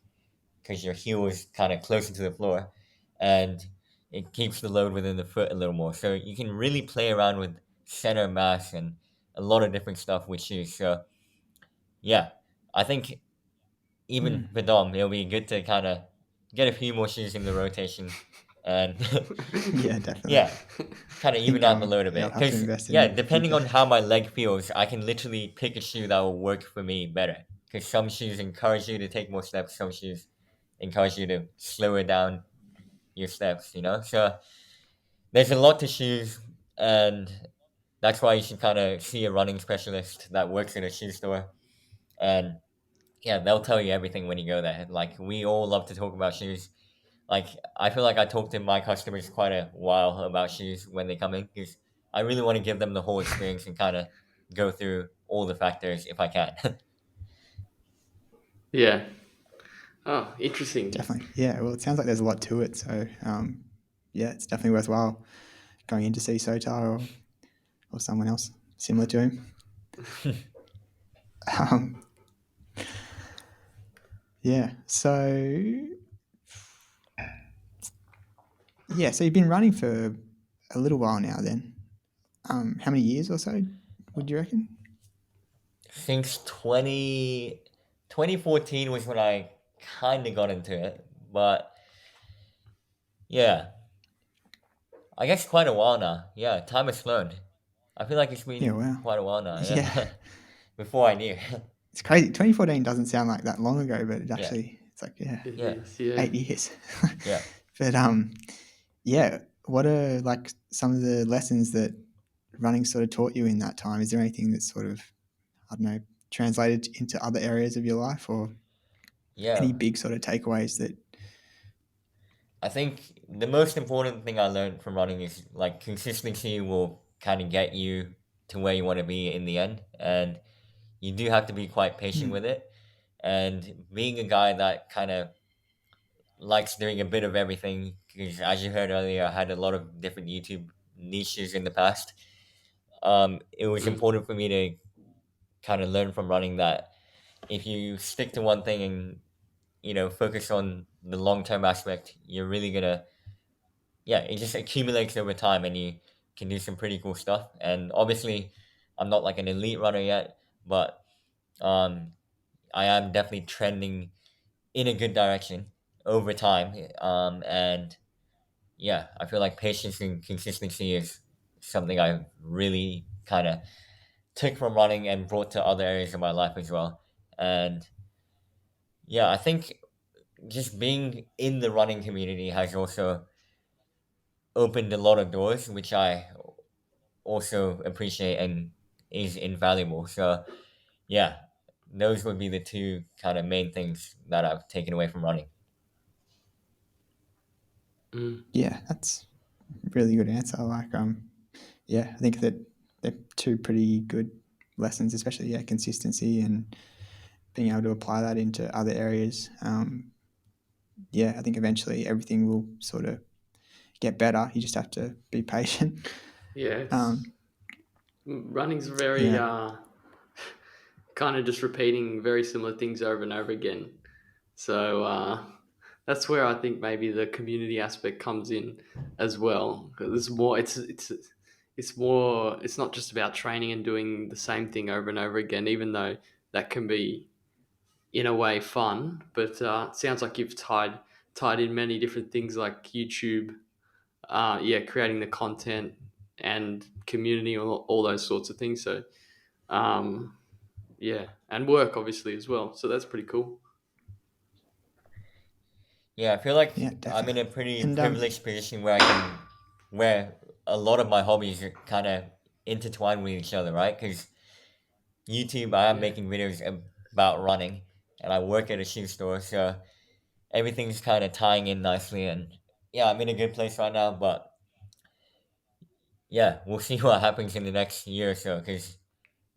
because your heel is kind of closer to the floor, and it keeps the load within the foot a little more. So you can really play around with center mass and a lot of different stuff with shoes. So yeah, I think even for Dom, it'll be good to kind of get a few more shoes in the rotation, and Yeah, definitely. yeah, kind of even out the load a yeah, I'll bit. have to Because invest in yeah, a few depending on pairs. how my leg feels, I can literally pick a shoe that will work for me better. Because some shoes encourage you to take more steps, some shoes encourage you to slower down your steps, you know? So there's a lot to shoes, and that's why you should kind of see a running specialist that works in a shoe store. And yeah, they'll tell you everything when you go there. Like, we all love to talk about shoes. Like, I feel like I talk to my customers quite a while about shoes when they come in, because I really want to give them the whole experience and kind of go through all the factors if I can. Yeah. Oh, interesting. Definitely. Yeah. Well, it sounds like there's a lot to it. So, yeah, it's definitely worthwhile going in to see Sota or someone else similar to him. Um, yeah. So, yeah. So you've been running for a little while now. Then, how many years or so would you reckon? Since 2014 was when I kind of got into it, but yeah, I guess quite a while now. Yeah, time has flown. I feel like it's Yeah. been Wow. quite a while now. Yeah. Yeah, before I knew. It's crazy. 2014 doesn't sound like that long ago, but it Yeah, actually, it's like, yeah, It yeah, is, yeah. 8 years. yeah. But yeah, what are like some of the lessons that running sort of taught you in that time? Is there anything that's sort of, I don't know, translated into other areas of your life, or Yeah, any big sort of takeaways that? I think the most important thing I learned from running is like consistency will kind of get you to where you want to be in the end, and you do have to be quite patient with it. And being a guy that kind of likes doing a bit of everything, because as you heard earlier, I had a lot of different YouTube niches in the past. It was Mm. important for me to kind of learn from running that if you stick to one thing and focus on the long term aspect, you're really gonna, yeah, it just accumulates over time, and you can do some pretty cool stuff. And obviously, I'm not like an elite runner yet, but um, I am definitely trending in a good direction over time. And yeah, I feel like patience and consistency is something I really kind of took from running and brought to other areas of my life as well. And yeah, I think just being in the running community has also opened a lot of doors, which I also appreciate and is invaluable. So yeah, those would be the two kind of main things that I've taken away from running. Mm. Yeah, that's a really good answer. Like, yeah, I think that they're two pretty good lessons, especially consistency and being able to apply that into other areas. Yeah, I think eventually everything will sort of get better. You just have to be patient. Yeah, Um, running's very yeah, kind of just repeating very similar things over and over again. So that's where I think maybe the community aspect comes in as well. 'Cause it's more, it's more, it's not just about training and doing the same thing over and over again, even though that can be in a way fun. But it sounds like you've tied in many different things like YouTube, yeah, creating the content and community, all those sorts of things. So um, yeah, and work obviously as well. So that's pretty cool. Yeah, I feel like Yeah, I'm in a definitely. pretty And privileged position where I can, where a lot of my hobbies are kind of intertwined with each other, right? Because YouTube, I am Yeah, making videos about running, and I work at a shoe store, so everything's kind of tying in nicely. And yeah, I'm in a good place right now, but yeah, we'll see what happens in the next year or so, because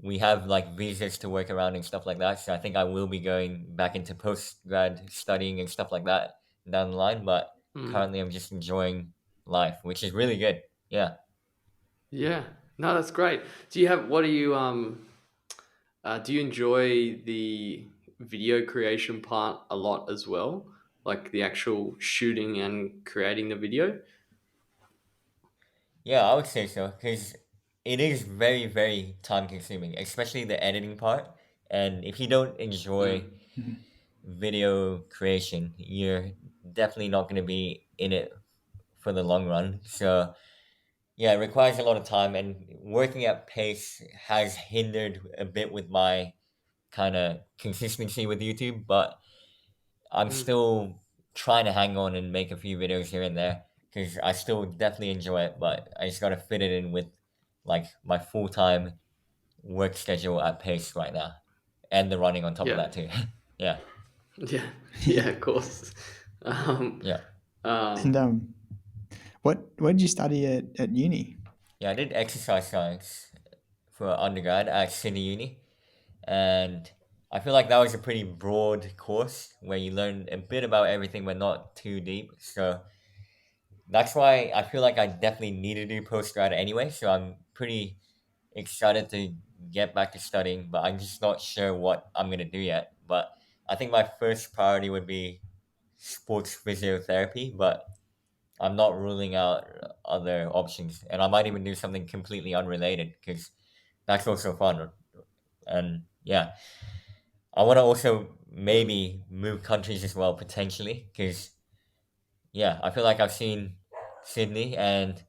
we have like visas to work around and stuff like that. So I think I will be going back into post grad studying and stuff like that down the line. But mm. currently, I'm just enjoying life, which is really good. Yeah, Yeah. No, that's great. Do you have what do you enjoy the video creation part a lot as well? Like the actual shooting and creating the video? yeah, I would say so because it is very, very time consuming, especially the editing part. And if you don't enjoy Mm. Mhm. video creation, you're definitely not going to be in it for the long run. So yeah, it requires a lot of time, and working at pace has hindered a bit with my kind of consistency with YouTube, but I'm Mm. still trying to hang on and make a few videos here and there because I still definitely enjoy it, but I just got to fit it in with like my full time work schedule at pace right now and the running on top of Yeah. that too. Yeah, Yeah. Yeah. Yeah, of course. Um, yeah. And um, what did you study at uni? Yeah, I did exercise science for undergrad at Sydney Uni, and I feel like that was a pretty broad course where you learn a bit about everything but not too deep. So that's why I feel like I definitely need to do post grad anyway. So I'm pretty excited to get back to studying, but I'm just not sure what I'm gonna do yet. But I think my first priority would be sports physiotherapy, but I'm not ruling out other options, and I might even do something completely unrelated because that's also fun. And yeah, I want to also mm, maybe move countries as well potentially because yeah, I feel like I've seen Sydney, and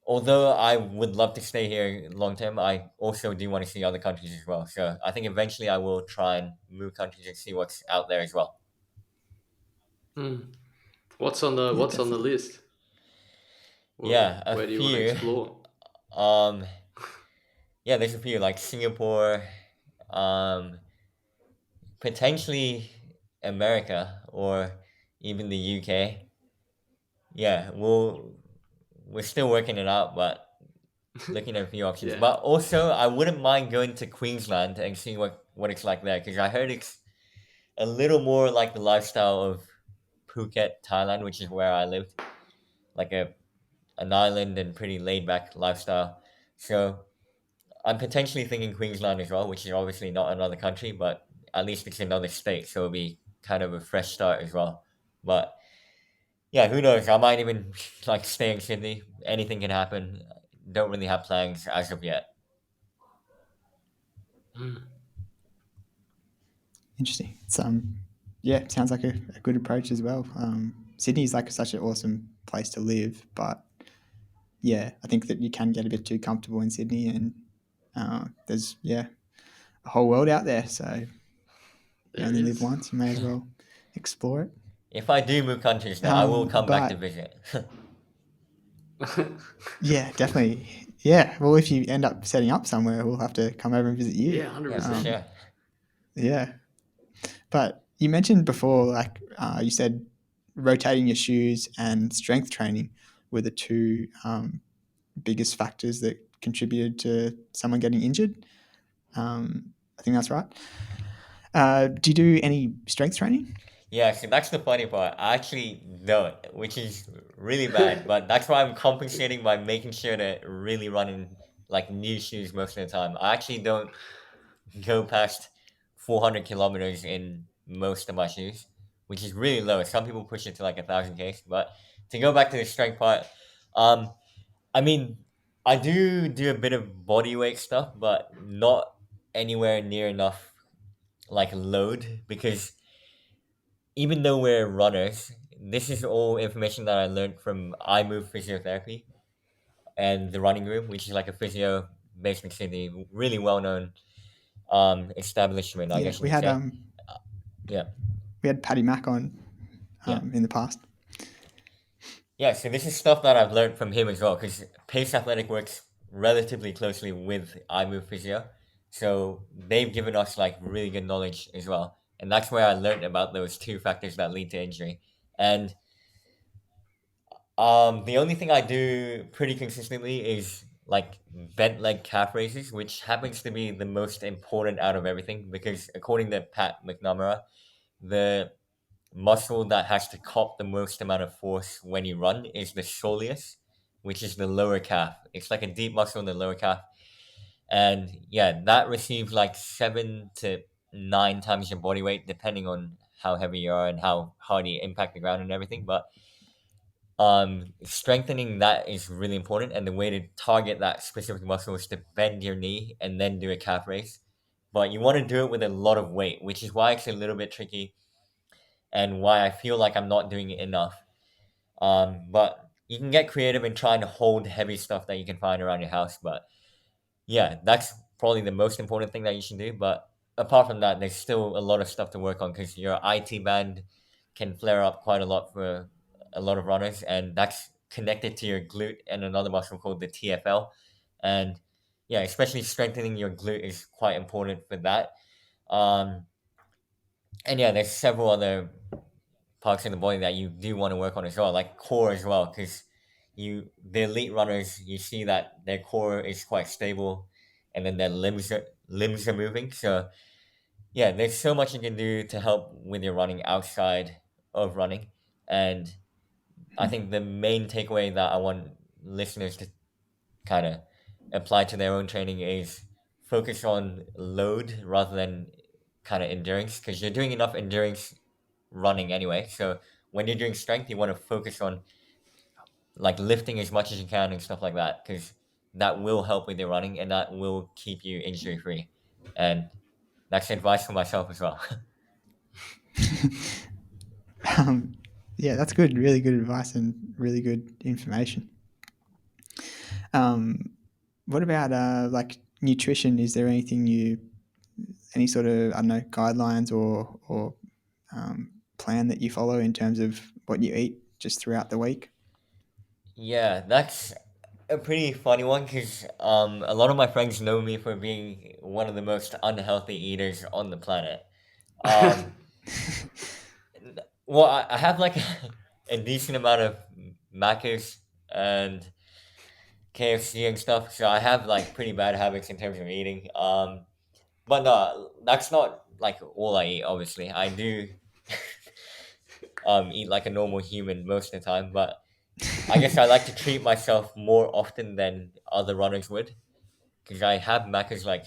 although I would love to stay here long term, I also do want to see other countries as well. So I think eventually I will try and move countries and see what's out there as well. mm. Yeah, What's on the definitely. list? Yeah, a Where do you want to few. explore? Um, yeah, there's a few like Singapore, um, potentially America or even the UK. Yeah, we're still working it out, but looking at a few options. Yeah. But also, I wouldn't mind going to Queensland and seeing what it's like there because I heard it's a little more like the lifestyle of Phuket, Thailand, which is where I lived, like an island and pretty laid back lifestyle. So I'm potentially thinking Queensland as well, which is obviously not another country, but at least it's another state, so it'll be kind of a fresh start as well. But yeah, who knows? I might even like stay in Sydney. Anything can happen. Don't really have plans as of yet. Mm. Interesting. It's yeah, it sounds like a good approach as well. Sydney's like such an awesome place to live, but yeah, I think that you can get a bit too comfortable in Sydney, and there's yeah a whole world out there. So you There only live is. once, you may as well explore it. If I do move countries, though, I will come back to But visit. yeah, definitely. Yeah. Well, if you end up setting up somewhere, we'll have to come over and visit you. Yeah, Yeah, for 100%. Um, sure. yeah. But you mentioned before, like you said, rotating your shoes and strength training were the two biggest factors that contributed to someone getting injured. I think that's right. Do you do any strength training? Yeah, so that's the funny part. I actually don't, which is really bad. But that's why I'm compensating by making sure to really run in like new shoes most of the time. I actually don't go past 400 kilometers in most of my shoes, which is really low. Some people push it to like 1,000 Ks. But to go back to the strength part, um, I mean, I do a bit of body weight stuff, but not anywhere near enough like load, because even though we're runners, this is all information that I learned from iMove Physiotherapy and the Running Room, which is like a physio based in Sydney, really well known establishment, I Yeah, guess you could say. Yeah. we had Paddy Mack on Yeah. in the past. Yeah, so this is stuff that I've learned from him as well, because Pace Athletic works relatively closely with iMove Physio. So they've given us like really good knowledge as well. And that's where I learned about those two factors that lead to injury. And the only thing I do pretty consistently is like bent leg calf raises, which happens to be the most important out of everything, because according to Pat McNamara, the muscle that has to cop the most amount of force when you run is the soleus, which is the lower calf. It's like a deep muscle in the lower calf. And yeah, that receives like 7 to 9 times your body weight, depending on how heavy you are and how hard you impact the ground and everything. But strengthening that is really important. And the way to target that specific muscle is to bend your knee and then do a calf raise. But you want to do it with a lot of weight, which is why it's a little bit tricky and why I feel like I'm not doing it enough. But you can get creative in trying to hold heavy stuff that you can find around your house. But yeah, that's probably the most important thing that you should do. But apart from that, there's still a lot of stuff to work on, because your IT band can flare up quite a lot for a lot of runners, and that's connected to your glute and another muscle called the TFL. And yeah, especially strengthening your glute is quite important for that. Um, and yeah, there's several other parts in the body that you do want to work on as well, like core as well, because the elite runners, you see that their core is quite stable, and then their limbs are moving. So yeah, there's so much you can do to help with your running outside of running. And I think the main takeaway that I want listeners to kind of apply to their own training is focus on load rather than kind of endurance, because you're doing enough endurance running anyway. So when you're doing strength, you want to focus on like lifting as much as you can and stuff like that, because that will help with your running and that will keep you injury free. And that's advice for myself as well. Yeah, that's good. Really good advice and really good information. What about like nutrition? Is there any sort of, I don't know, guidelines or plan that you follow in terms of what you eat just throughout the week? Yeah, that's a pretty funny one, because a lot of my friends know me for being one of the most unhealthy eaters on the planet. Um, well, I have like a decent amount of Macca's and KFC and stuff, so I have like pretty bad habits in terms of eating. But no, that's not like all I eat. Obviously, I do eat like a normal human most of the time, but I guess I like to treat myself more often than other runners would, because I have Macca's like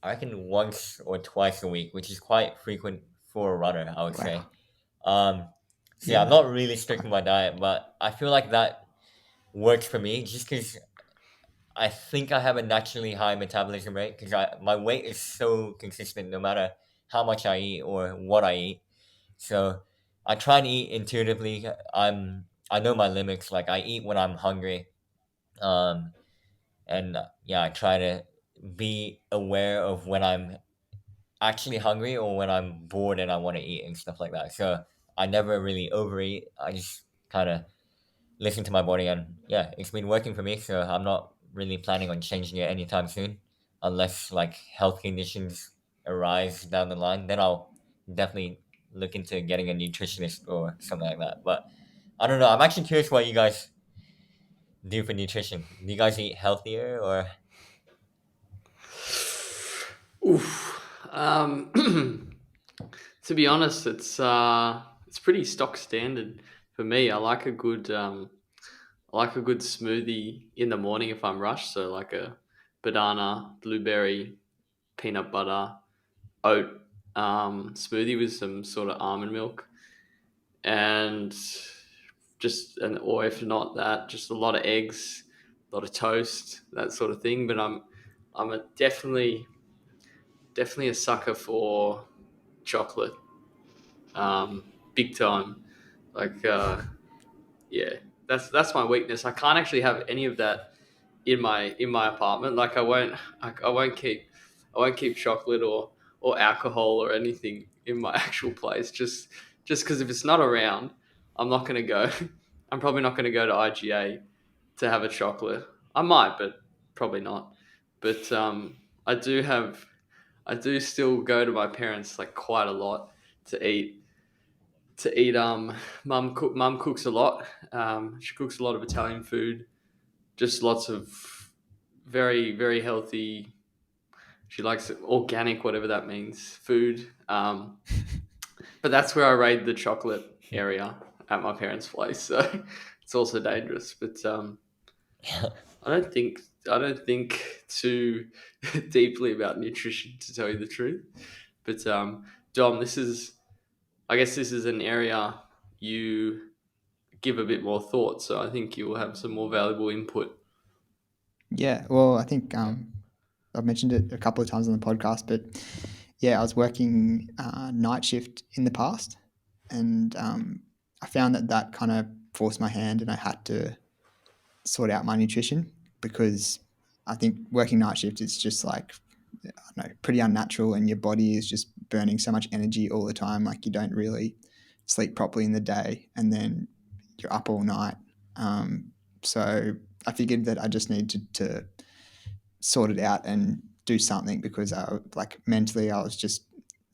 I reckon once or twice a week, which is quite frequent for a runner, I would say. Wow. So yeah, Yeah. I'm not really strict with my diet, but I feel like that works for me, just because I think I have a naturally high metabolism rate, because my weight is so consistent no matter how much I eat or what I eat. So I try and eat intuitively. I know my limits. Like I eat when I'm hungry. Um, and yeah, I try to be aware of when I'm actually hungry or when I'm bored and I want to eat and stuff like that. So I never really overeat. I just kind of listen to my body, and yeah, it's been working for me. So I'm not really planning on changing it anytime soon, unless like health conditions arise down the line. Then I'll definitely look into getting a nutritionist or something like that. But I don't know. I'm actually curious what you guys do for nutrition. Do you guys eat healthier or? Oof. To be honest, it's pretty stock standard for me. I like a good smoothie in the morning if I'm rushed. So like a banana, blueberry, peanut butter, oat smoothie with some sort of almond milk. and or if not that, just a lot of eggs, a lot of toast, that sort of thing. But I'm definitely a sucker for chocolate, big time. Like yeah, that's my weakness. I can't actually have any of that in my apartment. Like I won't keep chocolate or alcohol or anything in my actual place. Just because if it's not around, I'm not gonna go. I'm probably not gonna go to IGA to have a chocolate. I might, but probably not. But I do still go to my parents like quite a lot to eat to eat. Mum cooks a lot. She cooks a lot of Italian food, just lots of very healthy. She likes organic, whatever that means, food. But that's where I raid the chocolate area at my parents' place. So it's also dangerous. But I I don't think too deeply about nutrition, to tell you the truth. But Dom, I guess this is an area you give a bit more thought. So I think you will have some more valuable input. Yeah, well, I think I've mentioned it a couple of times on the podcast, but yeah, I was working night shift in the past, and I found that that kind of forced my hand, and I had to sort out my nutrition because I think working night shift is just like I don't know, pretty unnatural, and your body is just burning so much energy all the time. Like you don't really sleep properly in the day, and then you're up all night. So I figured that I just needed to sort it out and do something because like mentally I was just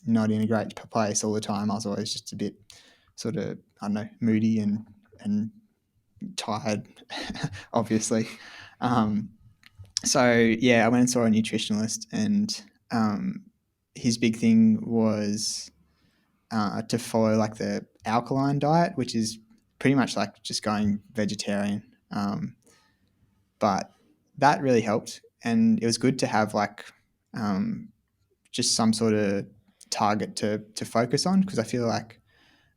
not in a great place all the time. I was always just a bit sort of I don't know moody and tired, obviously. Um, so yeah, I went and saw a nutritionalist, and his big thing was to follow like the alkaline diet, which is pretty much like just going vegetarian. But that really helped, and it was good to have like um, just some sort of target to focus on because I feel like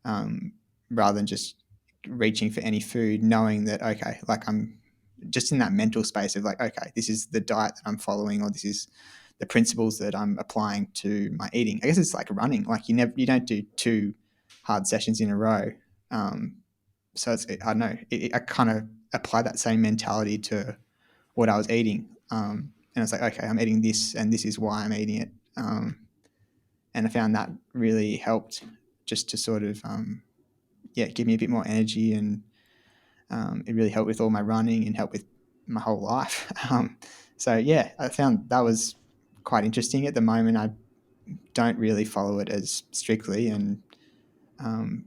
um, rather than just reaching for any food, knowing that okay, like I'm just in that mental space of like okay, this is the diet that I'm following, or this is the principles that I'm applying to my eating. I guess it's like running. Like you don't do two hard sessions in a row. Um, so I don't know. I kind of apply that same mentality to what I was eating. And it's like, okay, I'm eating this, and this is why I'm eating it. And I found that really helped just to sort of, yeah, give me a bit more energy, and it really helped with all my running and helped with my whole life. So yeah, I found that was quite interesting. At the moment, I don't really follow it as strictly, and um,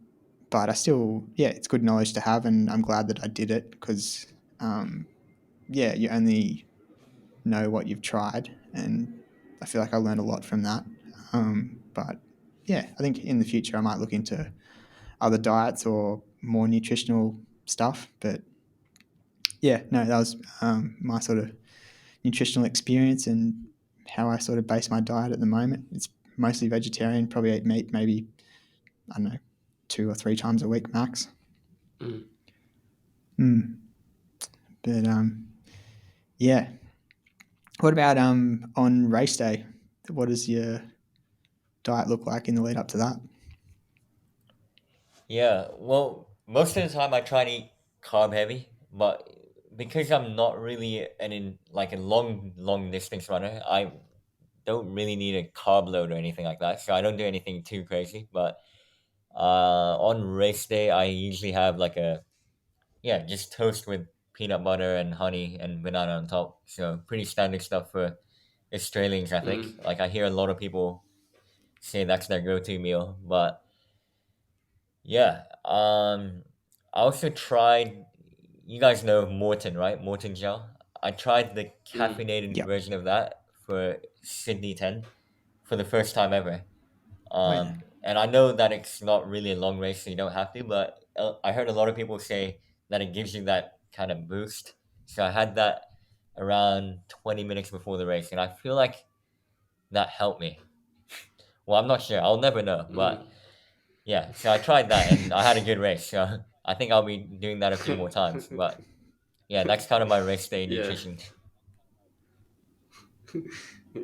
but I still, yeah, it's good knowledge to have, and I'm glad that I did it because, yeah, you only know what you've tried, and I feel like I learned a lot from that. But yeah, I think in the future I might look into other diets or more nutritional stuff. But yeah, no, that was my sort of nutritional experience and how I sort of base my diet at the moment. It's mostly vegetarian, probably eat meat maybe, I don't know, 2 or 3 times a week max. Mm. But yeah. What about on race day? What does your diet look like in the lead up to that? Yeah, well, most of the time I try to eat carb heavy, but because I'm not really like a long distance runner, I don't really need a carb load or anything like that. So I don't do anything too crazy. But on race day, I usually have like just toast with peanut butter and honey and banana on top. So pretty standard stuff for Australians, I think. Mm. Like I hear a lot of people say that's their go-to meal, but yeah. I also tried. You guys know Morton, right? Morton gel. I tried the Mm. caffeinated Yep. version of that for Sydney 10 for the first time ever. Oh yeah. And I know that it's not really a long race, so you don't have to. But I heard a lot of people say that it gives you that kind of boost. So I had that around 20 minutes before the race, and I feel like that helped me. Well, I'm not sure. I'll never know, Mm. but Yeah, so I tried that and I had a good race. So I think I'll be doing that a few more times. But yeah, that's kind of my race day Yeah. nutrition.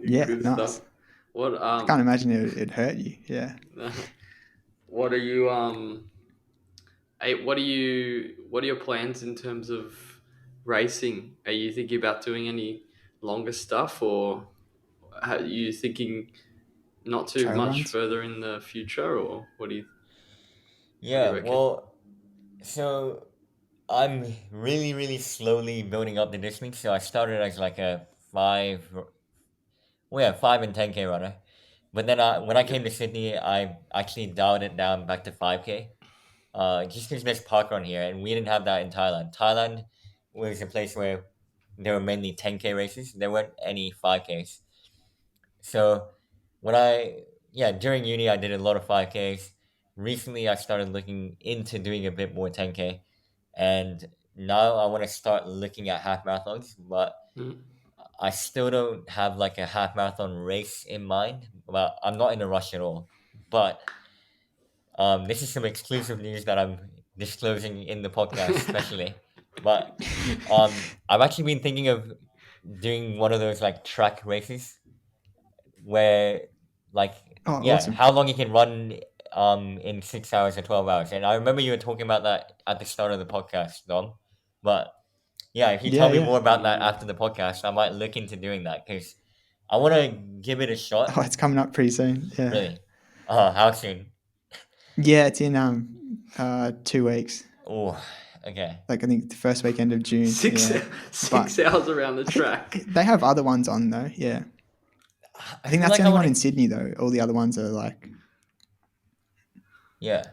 Yeah, Good nice. stuff. What I can't imagine it'd hurt you. Yeah. what are you what are your plans in terms of racing? Are you thinking about doing any longer stuff, or are you thinking not too Trail much runs. further in the future, or what do you Yeah, reckon? well, so I'm really, really slowly building up the distance. So I started as like a well, yeah, 5 and 10K runner. But then when I Yep. came to Sydney, I actually dialed it down back to 5K. Just because there's parkrun here, and we didn't have that in Thailand. Thailand was a place where there were mainly 10K races. There weren't any 5Ks. So when yeah, during uni, I did a lot of 5Ks. Recently, I started looking into doing a bit more 10K. And now I want to start looking at half marathons, but Mm. I still don't have like a half marathon race in mind. Well, I'm not in a rush at all. But this is some exclusive news that I'm disclosing in the podcast, especially. But I've actually been thinking of doing one of those like track races where, like, Oh, yeah, awesome. how long you can run in 6 hours or 12 hours. And I remember you were talking about that at the start of the podcast, Dom. But yeah, if you Yeah, tell me yeah. more about that after the podcast, I might look into doing that because I want to give it a Oh, shot. it's coming up pretty soon. Yeah. Really. Oh, how soon? Yeah, it's in 2 weeks. Oh, okay. Like I think the first weekend of June. six Yeah. But 6 hours around the I think track. they have other ones on though. Yeah. I I think feel that's like the I only want one to. in Sydney though. All the other ones are like, Yeah,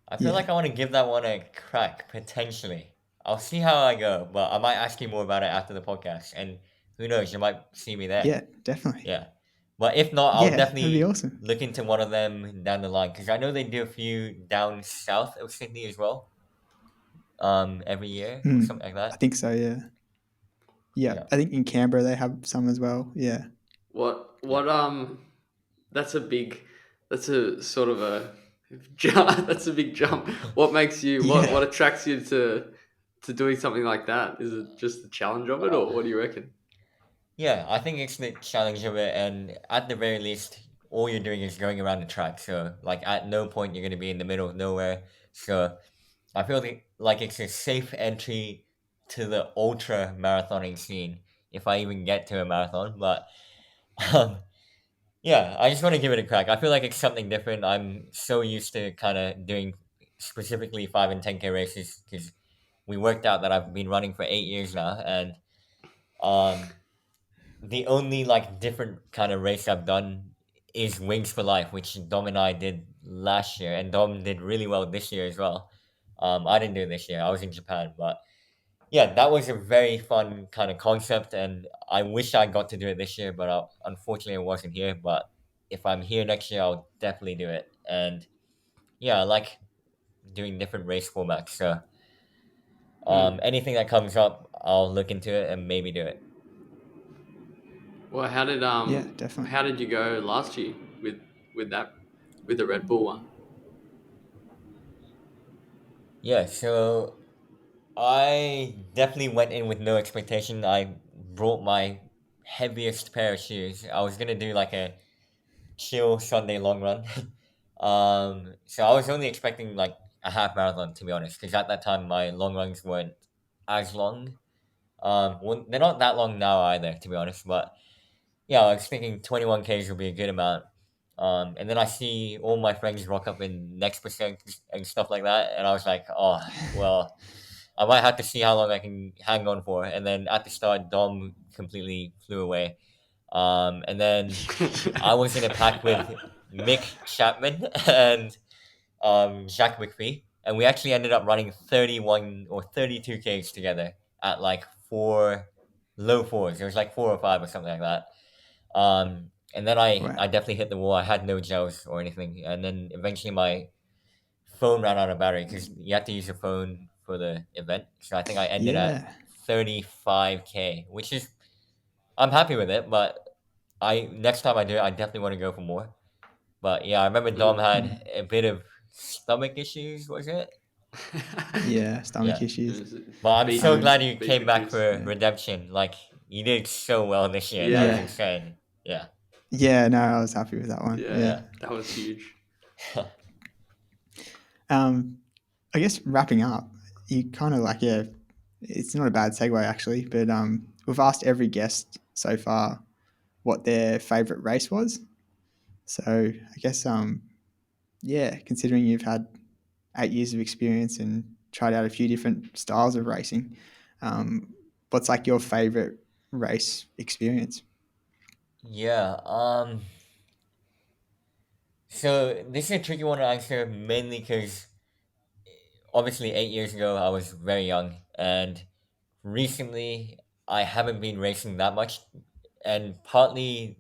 I feel yeah. like I want to give that one a crack potentially. I'll see how I go, but I might ask you more about it after the podcast, and who knows, you might see me there. Yeah, definitely. Yeah, but if not, I'll Yeah, that'd be definitely awesome. look into one of them down the line because I know they do a few down south of Sydney as well. Every year or Mm, something like I that. think so, yeah. Yeah, Yeah. I think in Canberra they have some as well. Yeah. What that's a big, that's a sort of a jump. That's a big jump. What makes you Yeah. what attracts you to doing something like that? Is it just the challenge of it, Uh, or what do you reckon? yeah, I think it's the challenge of it, and at the very least, all you're doing is going around the track. So, like, at no point you're gonna be in the middle of nowhere. So, I feel like it's a safe entry to the ultra marathoning scene if I even get to a marathon. But um, yeah, I just want to give it a crack. I feel like it's something different. I'm so used to kind of doing specifically 5 and 10K races because we worked out that I've been running for 8 years now, and um, the only like different kind of race I've done is Wings for Life, which Dom and I did last year, and Dom did really well this year as well. I didn't do it this year. I was in Japan, but yeah, that was a very fun kind of concept, and I wish I got to do it this year, but unfortunately, I wasn't here. But if I'm here next year, I'll definitely do it. And yeah, I like doing different race formats. So Mm. anything that comes up, I'll look into it and maybe do it. Well, Yeah, definitely. how did you go last year with that with the Red Bull one? Yeah, so I definitely went in with no expectation. I brought my heaviest pair of shoes. I was gonna do like a chill Sunday long run. So I was only expecting like a half marathon to be honest, because at that time my long runs weren't as long. Well, they're not that long now either, to be honest. But yeah, I was thinking 21Ks would be a good amount. And then I see all my friends rock up in next percent and stuff like that, and I was like, oh well, I might have to see how long I can hang on for. And then at the start, Dom completely flew away. And then I was in a pack with Mick Chapman and Jacques McPhee, and we actually ended up running 31 or 32 Ks together at like low fours. It was like 4 or 5 or something like that. And then I Wow. definitely hit the wall. I had no gels or anything, and then eventually my phone ran out of battery because you had to use your phone for the event. So I think I ended at Yeah. 35K, which is I'm happy with it, but I next time I do it, I definitely want to go for more. But yeah, I remember Dom Mm. had Mm. a bit of stomach issues, was it? Yeah, stomach Yeah. issues. But I'm Beef- so glad you beef came back juice. for Yeah. redemption. Like, you did so well this year. That Yeah. was insane. Yeah. Yeah, no, I was happy with that one. Yeah, Yeah. that was huge. I guess wrapping up, you kind of like, yeah, it's not a bad segue actually, but we've asked every guest so far what their favorite race was. So I guess, yeah, considering you've had 8 years of experience and tried out a few different styles of racing, what's like your favorite race experience? Yeah. So this is a tricky one to answer, mainly because obviously 8 years ago I was very young, and recently I haven't been racing that much, and partly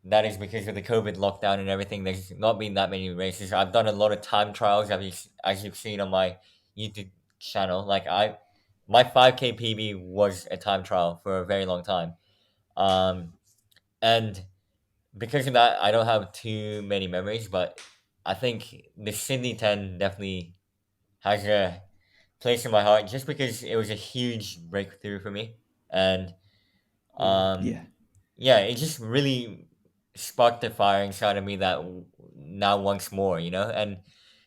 that is because of the COVID lockdown and everything. There's not been that many races. I've done a lot of time trials, as you've seen on my YouTube channel. Like, my 5K PB was a time trial for a very long time, and because of that, I don't have too many memories. But I think the Sydney 10 definitely has a place in my heart, just because it was a huge breakthrough for me, and Yeah. yeah, it just really sparked the fire inside of me that now wants more, and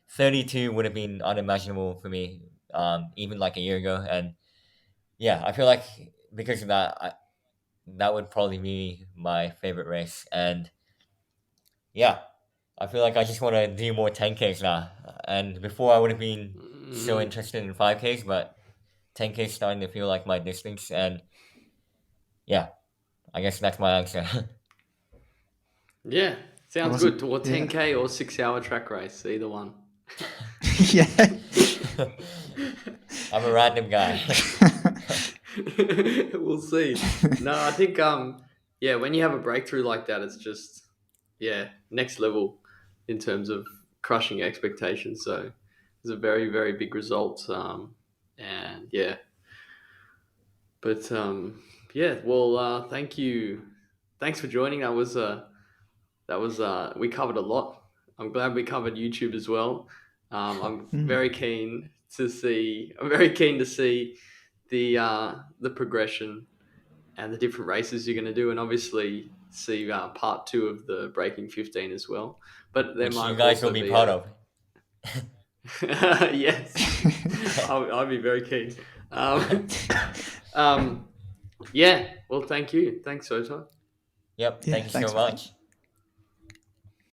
32 would have been unimaginable for me, even like a year ago. And yeah, I feel like because of that, that would probably be my favorite race. And yeah, I feel like I just want to do more 10Ks now. And before I would have been so Mm, interested in 5Ks, but 10K is starting to feel like my distance. And yeah, I guess that's my answer. yeah, sounds Awesome. good. Or Yeah. 10K or 6 hour track race, either one. Yeah. I'm a random guy. We'll see. No, I think yeah, when you have a breakthrough like that, it's just next level in terms of crushing expectations. So it's a very, very big result. And yeah. But yeah, well thank you. Thanks for joining. That was we covered a lot. I'm glad we covered YouTube as well. I'm very keen to see. I'm very keen to see the progression and the different races you're going to do, and obviously see part 2 of the Breaking 15 as well. But there Which you might guys will also be be proud a of. yes, I'll be very keen. Um, yeah. Well, thank you. Thanks, Sota. Yep, Yeah, thank you thanks, so mate. much.